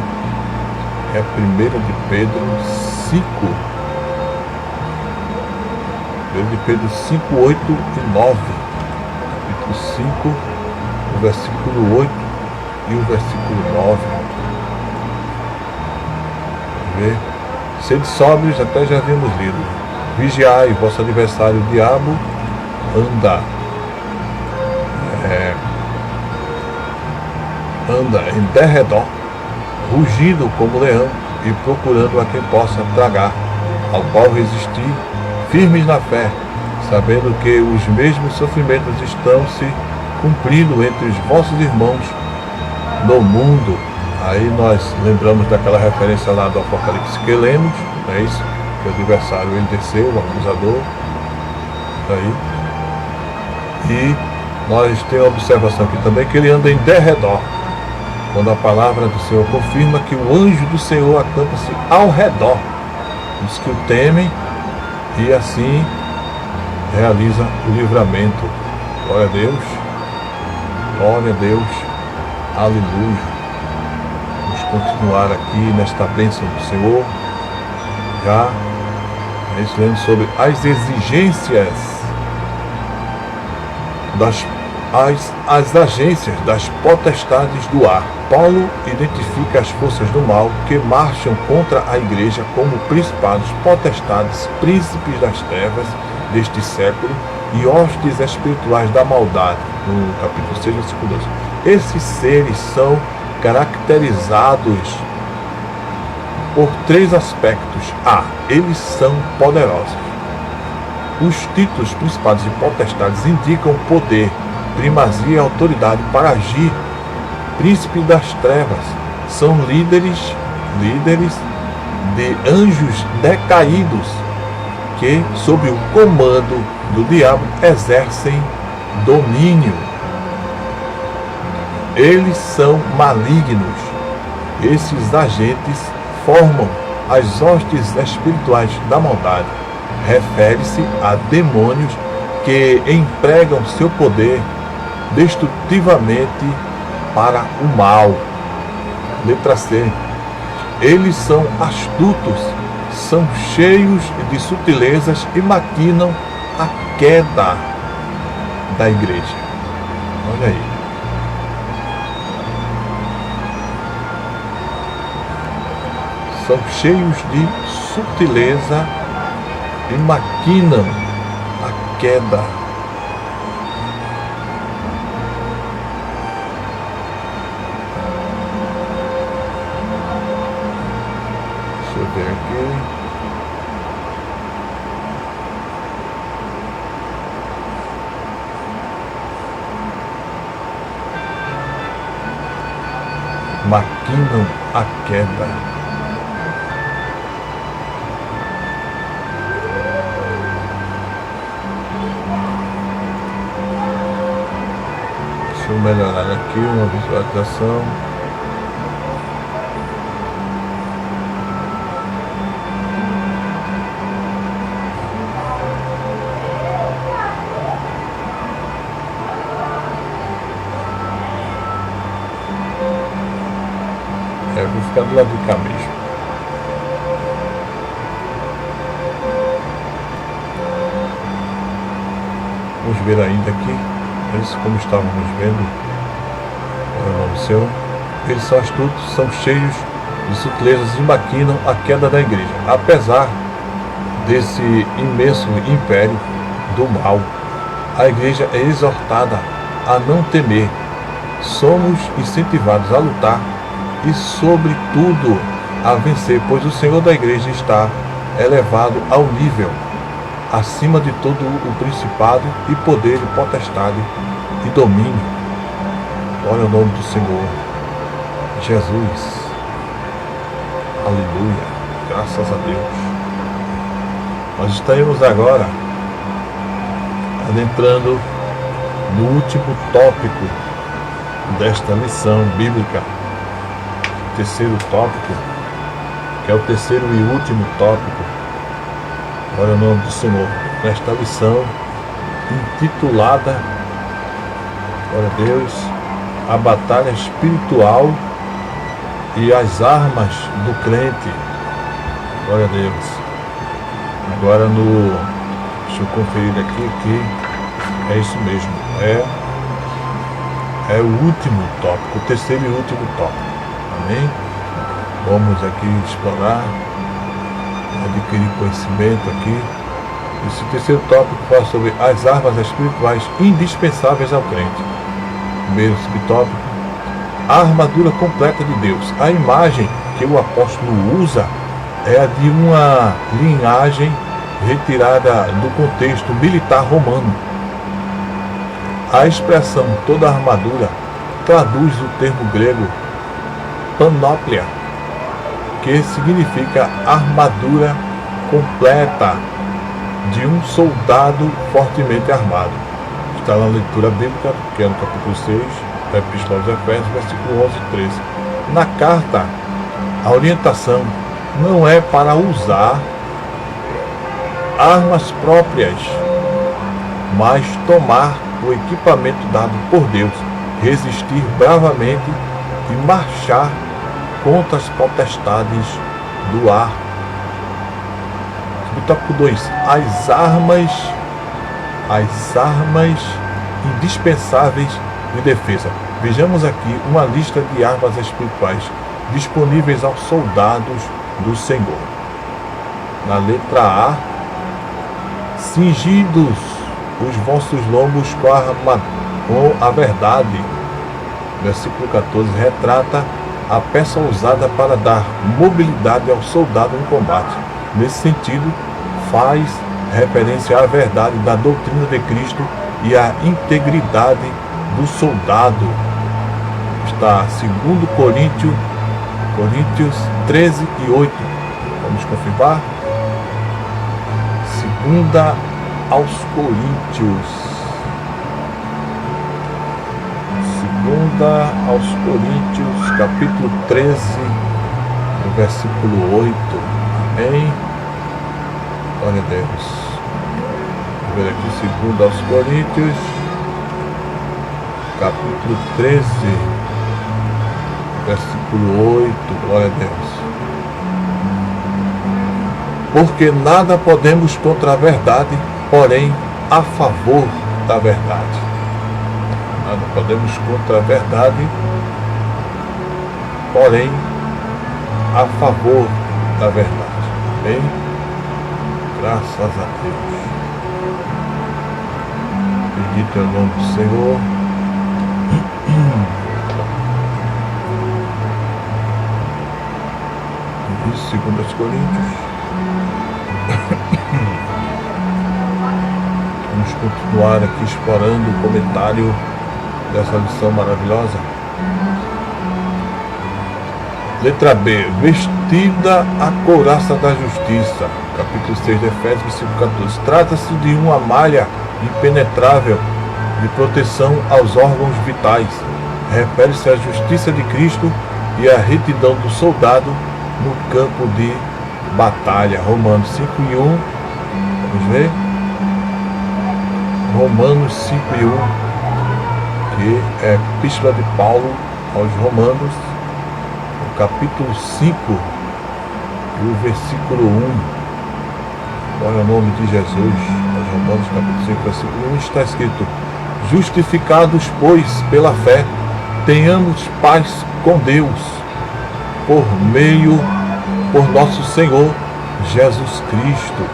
É 1 de Pedro 5. 1 de Pedro 5, 8 e 9. Capítulo 5, o versículo 8 e o versículo 9. Ver. Sede sóbrios, até já havíamos lido. Vigiai, vosso adversário, o diabo, anda em derredor, rugindo como leão e procurando a quem possa tragar, ao qual resistir, firmes na fé, sabendo que os mesmos sofrimentos estão se cumprindo entre os vossos irmãos no mundo. Aí nós lembramos daquela referência lá do Apocalipse que lemos, não é isso? Que o adversário ele desceu, o acusador, aí. E nós temos a observação aqui também que ele anda em derredor, quando a palavra do Senhor confirma que o anjo do Senhor acampa-se ao redor dos que o temem e assim realiza o livramento. Glória a Deus, glória a Deus, aleluia. Vamos continuar aqui nesta bênção do Senhor, já lendo sobre as exigências as agências das potestades do ar. Paulo identifica as forças do mal que marcham contra a igreja como principados, potestades, príncipes das trevas deste século e hostes espirituais da maldade, no capítulo 6, versículo 12. Esses seres são caracterizados por três aspectos. Eles são poderosos. Os títulos principados e potestades indicam poder, primazia e autoridade para agir. Príncipes das trevas são líderes de anjos decaídos que, sob o comando do diabo, exercem domínio. Eles são malignos. Esses agentes formam as hostes espirituais da maldade. Refere-se a demônios que empregam seu poder destrutivamente para o mal. Letra C. Eles são astutos, são cheios de sutilezas e maquinam a queda da igreja. Olha aí. São cheios de sutileza e maquinam a queda. Deixa eu ver aqui. Maquinam a queda. Deixa eu melhorar aqui uma visualização. Vou ficar do lado de cá mesmo. Vamos ver ainda aqui. Eles, como estávamos vendo, o nome do Senhor, eles são astutos, são cheios de sutilezas e maquinam a queda da igreja. Apesar desse imenso império do mal, a igreja é exortada a não temer. Somos incentivados a lutar e, sobretudo, a vencer, pois o Senhor da igreja está elevado ao nível acima de todo o principado e poder e potestade e domínio. Olha o nome do Senhor Jesus. Aleluia. Graças a Deus. Nós estaremos agora adentrando no último tópico desta lição bíblica. Terceiro tópico, que é o terceiro e último tópico. Glória ao nome do Senhor. Nesta lição intitulada, glória a Deus, a batalha espiritual e as armas do crente. Glória a Deus. Agora deixa eu conferir aqui que é isso mesmo. É o último tópico, o terceiro e último tópico. Amém? Vamos aqui explorar, adquirir conhecimento aqui. Esse terceiro tópico fala sobre as armas espirituais indispensáveis ao crente. Primeiro subtópico, a armadura completa de Deus. A imagem que o apóstolo usa é a de uma linhagem retirada do contexto militar romano. A expressão toda a armadura traduz o termo grego panóplia, que significa armadura completa de um soldado fortemente armado. Está na leitura bíblica, que é no capítulo 6, da Epístola aos Efésios, versículo 11 e 13. Na carta, a orientação não é para usar armas próprias, mas tomar o equipamento dado por Deus, resistir bravamente e marchar contra as potestades do ar. Tópico 2. As armas indispensáveis de defesa. Vejamos aqui uma lista de armas espirituais disponíveis aos soldados do Senhor. Na letra A, cingidos os vossos lombos com a verdade. Versículo 14 retrata a peça usada para dar mobilidade ao soldado no combate. Nesse sentido, faz referência à verdade da doutrina de Cristo e à integridade do soldado. Está 2 Coríntios 13 e 8. Vamos confirmar? 2 aos Coríntios. 2 aos Coríntios, capítulo 13, versículo 8. Amém? Glória a Deus. Vamos ver aqui 2 aos Coríntios, capítulo 13, versículo 8. Glória a Deus. Porque nada podemos contra a verdade, porém a favor da verdade. Nada podemos contra a verdade, porém a favor da verdade. Amém? Graças a Deus. Bendito é o nome do Senhor. Isso, 2 Coríntios. Vamos continuar aqui explorando o comentário dessa lição maravilhosa. Letra B. Vestida a couraça da justiça. Capítulo 6 de Efésios, versículo 14. Trata-se de uma malha impenetrável de proteção aos órgãos vitais. Refere-se à justiça de Cristo e à retidão do soldado no campo de batalha. Romanos 5 e 1. Vamos ver? Romanos 5 e 1, que é a Epístola de Paulo aos Romanos, no capítulo 5, e o versículo 1. Olha o nome de Jesus. Aos Romanos, capítulo 5, versículo 1, está escrito: justificados, pois, pela fé, tenhamos paz com Deus, por nosso Senhor Jesus Cristo.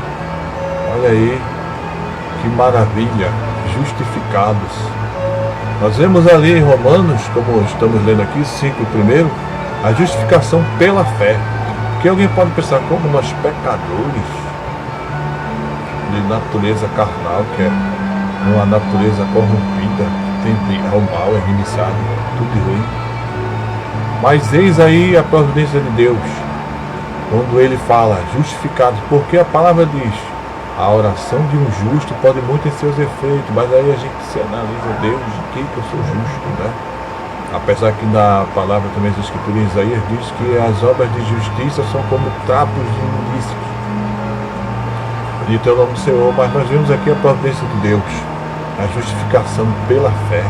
Olha aí, que maravilha, justificados. Nós vemos ali em Romanos, como estamos lendo aqui, 5 primeiro, a justificação pela fé. Porque alguém pode pensar, como nós pecadores de natureza carnal, que é uma natureza corrompida, tende ao mal, é iniciado, tudo ruim. Mas eis aí a providência de Deus. quando ele fala justificados, porque a palavra diz, a oração de um justo pode muito em seus efeitos, mas aí a gente se analisa, Deus, de que eu sou justo, né? Apesar que na palavra também da Escritura em Isaías diz que as obras de justiça são como trapos de imundícias. Bendito é o nome do Senhor, mas nós vemos aqui a providência de Deus, a justificação pela fé.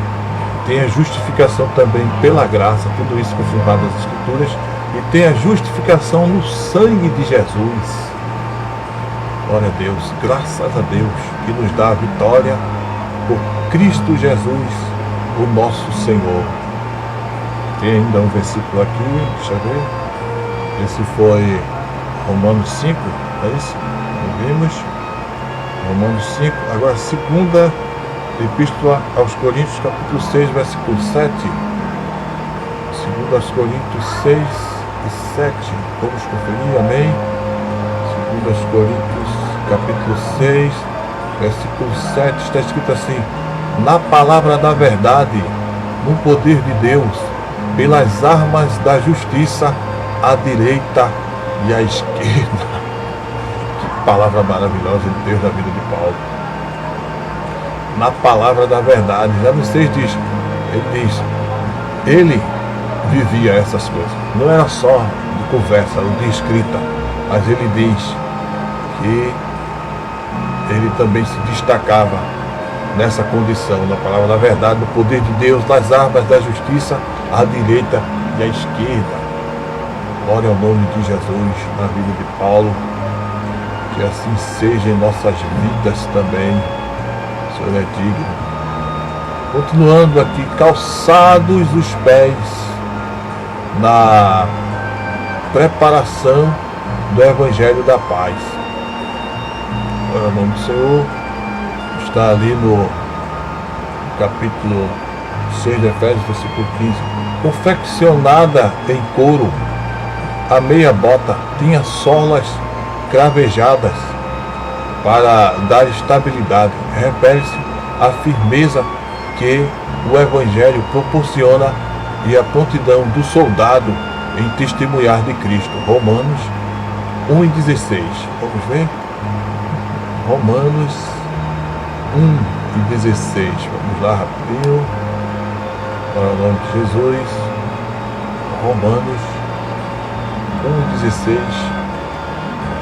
Tem a justificação também pela graça, tudo isso confirmado nas Escrituras, e tem a justificação no sangue de Jesus. Glória a Deus, graças a Deus, que nos dá a vitória por Cristo Jesus, o nosso Senhor. Tem ainda um versículo aqui, deixa eu ver. Esse foi Romanos 5, é isso? Vimos? Romanos 5, agora segunda Epístola aos Coríntios, capítulo 6, versículo 7. Segunda aos Coríntios 6 e 7. Vamos conferir, amém? Segunda aos Coríntios, capítulo 6, versículo 7, está escrito assim: na palavra da verdade, no poder de Deus, pelas armas da justiça, à direita e à esquerda. Que palavra maravilhosa de Deus na vida de Paulo. Na palavra da verdade, já no 6 diz, ele vivia essas coisas. Não era só de conversa ou de escrita, mas ele diz que ele também se destacava nessa condição, na palavra da verdade, no poder de Deus, nas armas da justiça, à direita e à esquerda. Glória ao nome de Jesus na vida de Paulo, que assim seja em nossas vidas também. O Senhor é digno. Continuando aqui, calçados os pés na preparação do Evangelho da Paz. Glória ao nome do Senhor. Está ali no capítulo 6 de Efésios, versículo 15. Confeccionada em couro, a meia bota tinha solas cravejadas para dar estabilidade. Refere-se à firmeza que o Evangelho proporciona e a prontidão do soldado em testemunhar de Cristo. Romanos 1:16. Vamos ver? Romanos 1:16. Vamos lá rapidinho. Para o nome de Jesus. Romanos 1:16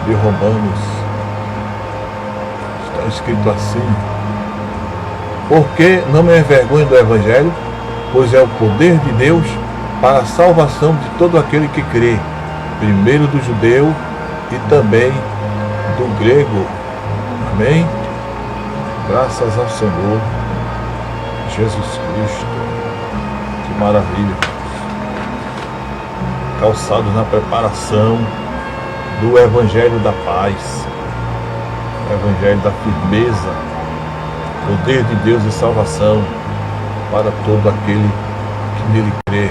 de Romanos. Está escrito assim: porque não me envergonho do Evangelho, pois é o poder de Deus para a salvação de todo aquele que crê, primeiro do judeu e também do grego. Amém? Graças ao Senhor Jesus Cristo. Que maravilha. Calçados na preparação do Evangelho da Paz, o Evangelho da firmeza, poder de Deus e salvação para todo aquele que nele crê.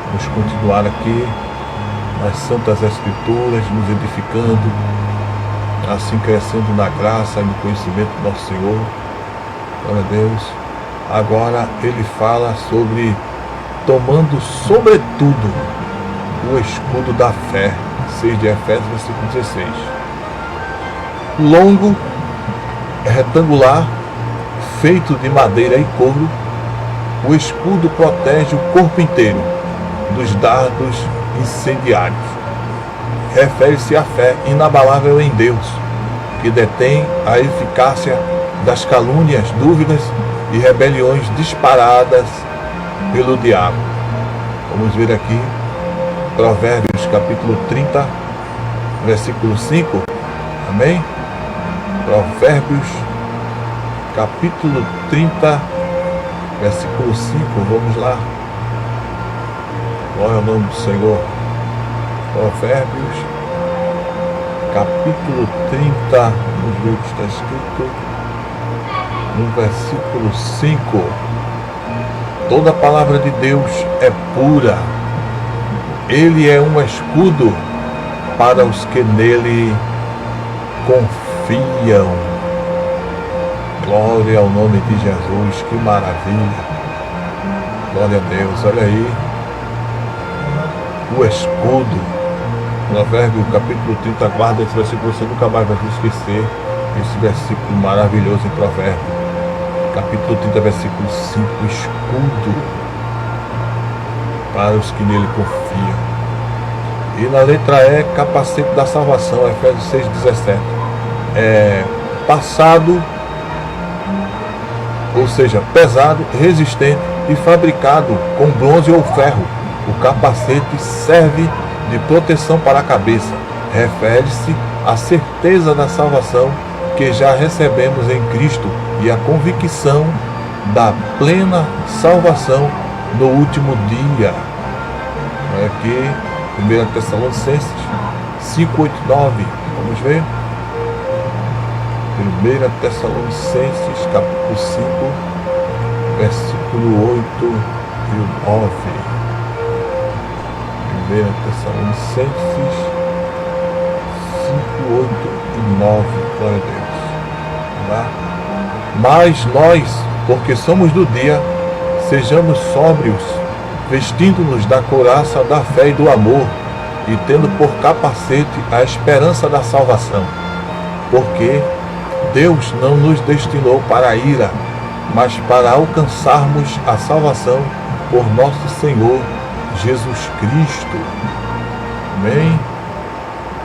Vamos continuar aqui nas Santas Escrituras, nos edificando, assim crescendo na graça e no conhecimento do nosso Senhor. Glória a Deus. Agora ele fala sobre tomando sobretudo o escudo da fé. 6 de Efésios, versículo 16. Longo, retangular, feito de madeira e couro, o escudo protege o corpo inteiro dos dardos incendiários. Refere-se à fé inabalável em Deus, que detém a eficácia das calúnias, dúvidas e rebeliões disparadas pelo diabo. Vamos ver aqui Provérbios capítulo 30, versículo 5. Amém? Provérbios capítulo 30, versículo 5. Vamos lá. Glória ao nome do Senhor. Provérbios capítulo 30, vamos ver o que está escrito no versículo 5. Toda a palavra de Deus é pura. Ele é um escudo para os que nele confiam. Glória ao nome de Jesus, que maravilha. Glória a Deus, olha aí. O escudo Provérbio capítulo 30, guarda esse versículo, você nunca mais vai esquecer esse versículo maravilhoso em Provérbio. Capítulo 30, versículo 5, escudo para os que nele confiam. E na letra E, capacete da salvação, Efésios 6,17. Passado, ou seja, pesado, resistente e fabricado com bronze ou ferro. O capacete serve de proteção para a cabeça. Refere-se à certeza da salvação que já recebemos em Cristo e a convicção da plena salvação no último dia. Aqui, 1 Tessalonicenses 5:8-9. Vamos ver? 1 Tessalonicenses capítulo 5, versículo 8 e 9. 1 Tessalonicenses 5, 8 e 9. Glória a Deus. Tá? Mas nós, porque somos do dia, sejamos sóbrios, vestindo-nos da couraça da fé e do amor, e tendo por capacete a esperança da salvação. Porque Deus não nos destinou para a ira, mas para alcançarmos a salvação por nosso Senhor Jesus Cristo. Amém?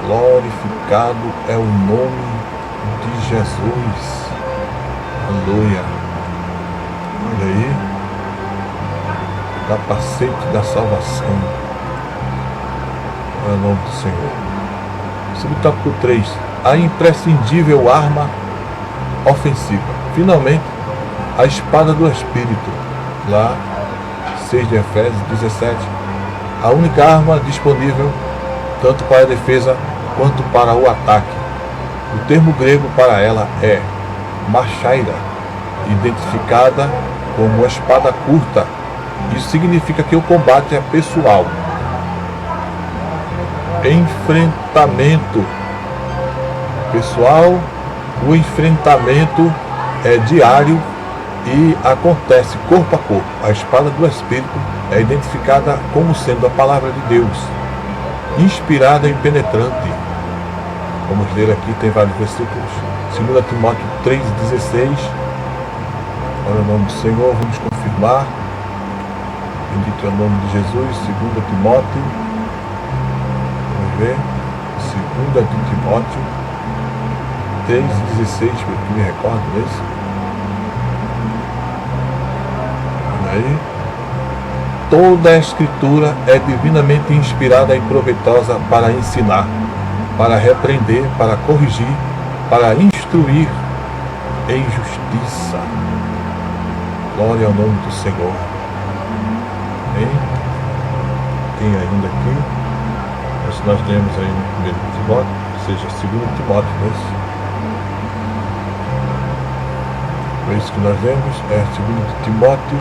Glorificado é o nome de Jesus. Aleluia. Olha aí. Capacete da salvação. É o nome do Senhor. Subtópico 3. A imprescindível arma ofensiva. Finalmente, a espada do Espírito. Lá, 6 de Efésios 17. A única arma disponível tanto para a defesa quanto para o ataque. O termo grego para ela é machaira, identificada como espada curta. Isso significa que o combate é pessoal. Enfrentamento pessoal, o enfrentamento é diário e acontece corpo a corpo. A espada do Espírito é identificada como sendo a palavra de Deus, inspirada e penetrante. Vamos ler aqui, tem vários versículos. 2 Timóteo 3,16. Olha o nome do Senhor, vamos confirmar. Bendito é o nome de Jesus. 2 Timóteo. Vamos ver. 2 de Timóteo 3,16, que me recordo desse. Olha aí. Toda a Escritura é divinamente inspirada e proveitosa para ensinar, para repreender, para corrigir, para instruir em justiça. Glória ao nome do Senhor. Amém? Tem ainda aqui, mas nós lemos aí no 1 Timóteo, ou seja, 2 Timóteo, não é isso? É isso que nós lemos, é 2 Timóteo,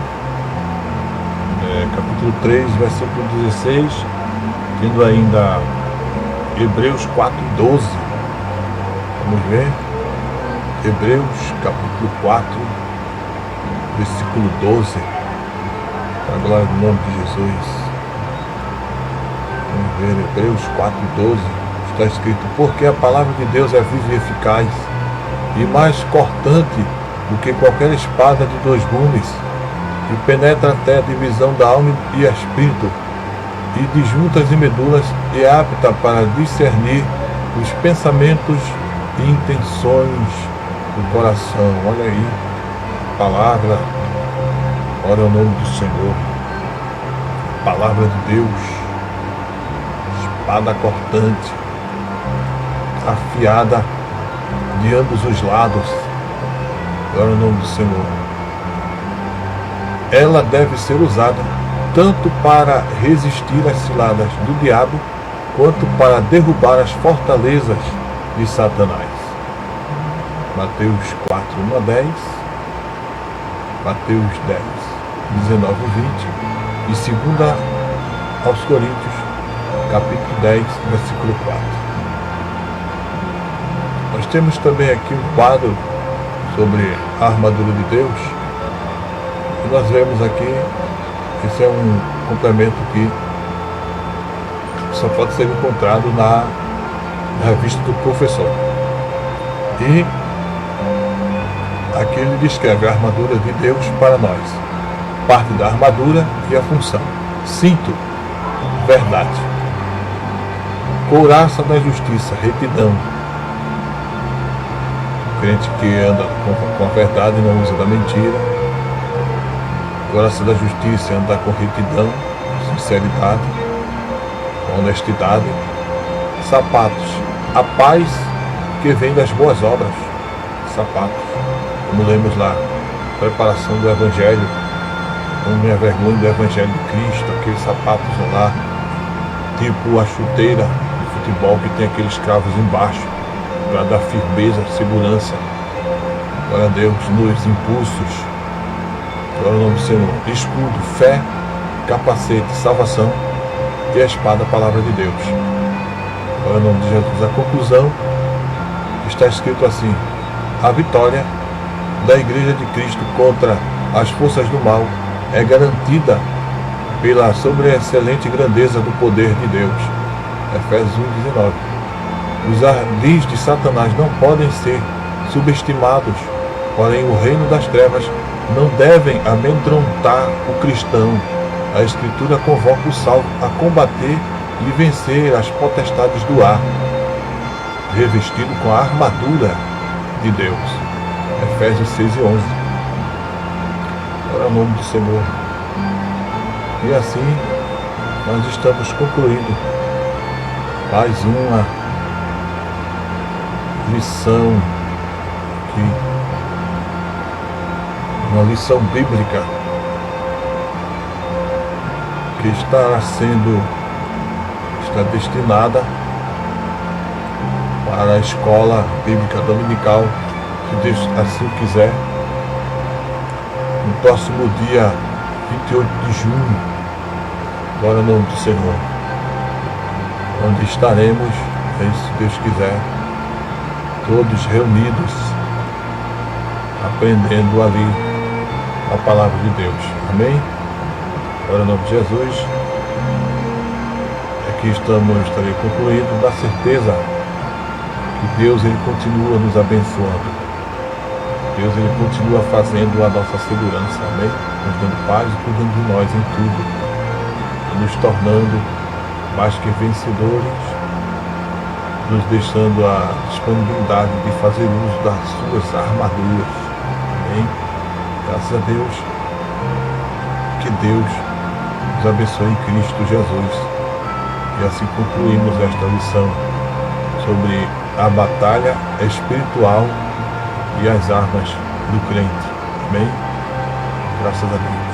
capítulo 3, versículo 16, tendo ainda Hebreus 4:12. Vamos ver? Hebreus capítulo 4, versículo 12. Para a glória do nome de Jesus. Vamos ver Hebreus 4:12. Está escrito: porque a palavra de Deus é viva e eficaz, e mais cortante do que qualquer espada de dois gumes, e penetra até a divisão da alma e espírito, e de juntas e medulas, e é apta para discernir os pensamentos e intenções do coração. Olha aí, palavra, ora o nome do Senhor, palavra de Deus, espada cortante, afiada de ambos os lados. Ora o nome do Senhor. Ela deve ser usada tanto para resistir às ciladas do diabo, quanto para derrubar as fortalezas de Satanás. Mateus 4:1-10, Mateus 10:19-20 e 2 aos Coríntios, capítulo 10, versículo 4. Nós temos também aqui um quadro sobre a armadura de Deus. E nós vemos aqui, esse é um complemento que só pode ser encontrado na revista do Professor. E aqui ele descreve a armadura de Deus para nós. Parte da armadura e a função. Cinto, verdade. Couraça da justiça, retidão. O crente que anda com a verdade não usa da mentira. Couraça da justiça, andar com retidão, sinceridade, honestidade. Sapatos, a paz que vem das boas obras. Sapatos, como lemos lá, preparação do Evangelho, não me avergonhe do Evangelho de Cristo, aqueles sapatos lá, tipo a chuteira de futebol que tem aqueles cravos embaixo, para dar firmeza, segurança. Glória a Deus, nos impulsos. Glória ao nome do Senhor. Escudo, fé, capacete, salvação e a espada, a palavra de Deus. Glória ao nome de Jesus. A conclusão está escrito assim: a vitória da Igreja de Cristo contra as forças do mal é garantida pela sobreexcelente grandeza do poder de Deus. Efésios 1:19. Os ardis de Satanás não podem ser subestimados, porém o reino das trevas não devem amedrontar o cristão. A Escritura convoca o salvo a combater e vencer as potestades do ar, revestido com a armadura de Deus. Efésios 6:11. Ora, o nome do Senhor. E assim nós estamos concluindo mais uma lição aqui, uma lição bíblica que está destinada para a escola bíblica dominical, se Deus assim quiser, no próximo dia 28 de junho, glória ao nome do Senhor, onde estaremos, se Deus quiser, todos reunidos, aprendendo ali a palavra de Deus. Amém? Glória ao nome de Jesus. Aqui estarei concluindo, na certeza que Deus ele continua nos abençoando. Deus ele continua fazendo a nossa segurança, amém? Nos dando paz e cuidando de nós em tudo, nos tornando mais que vencedores, nos deixando a disponibilidade de fazer uso das suas armaduras, amém? Graças a Deus, que Deus nos abençoe em Cristo Jesus. E assim concluímos esta lição sobre a batalha espiritual e as armas do crente. Amém? Graças a Deus.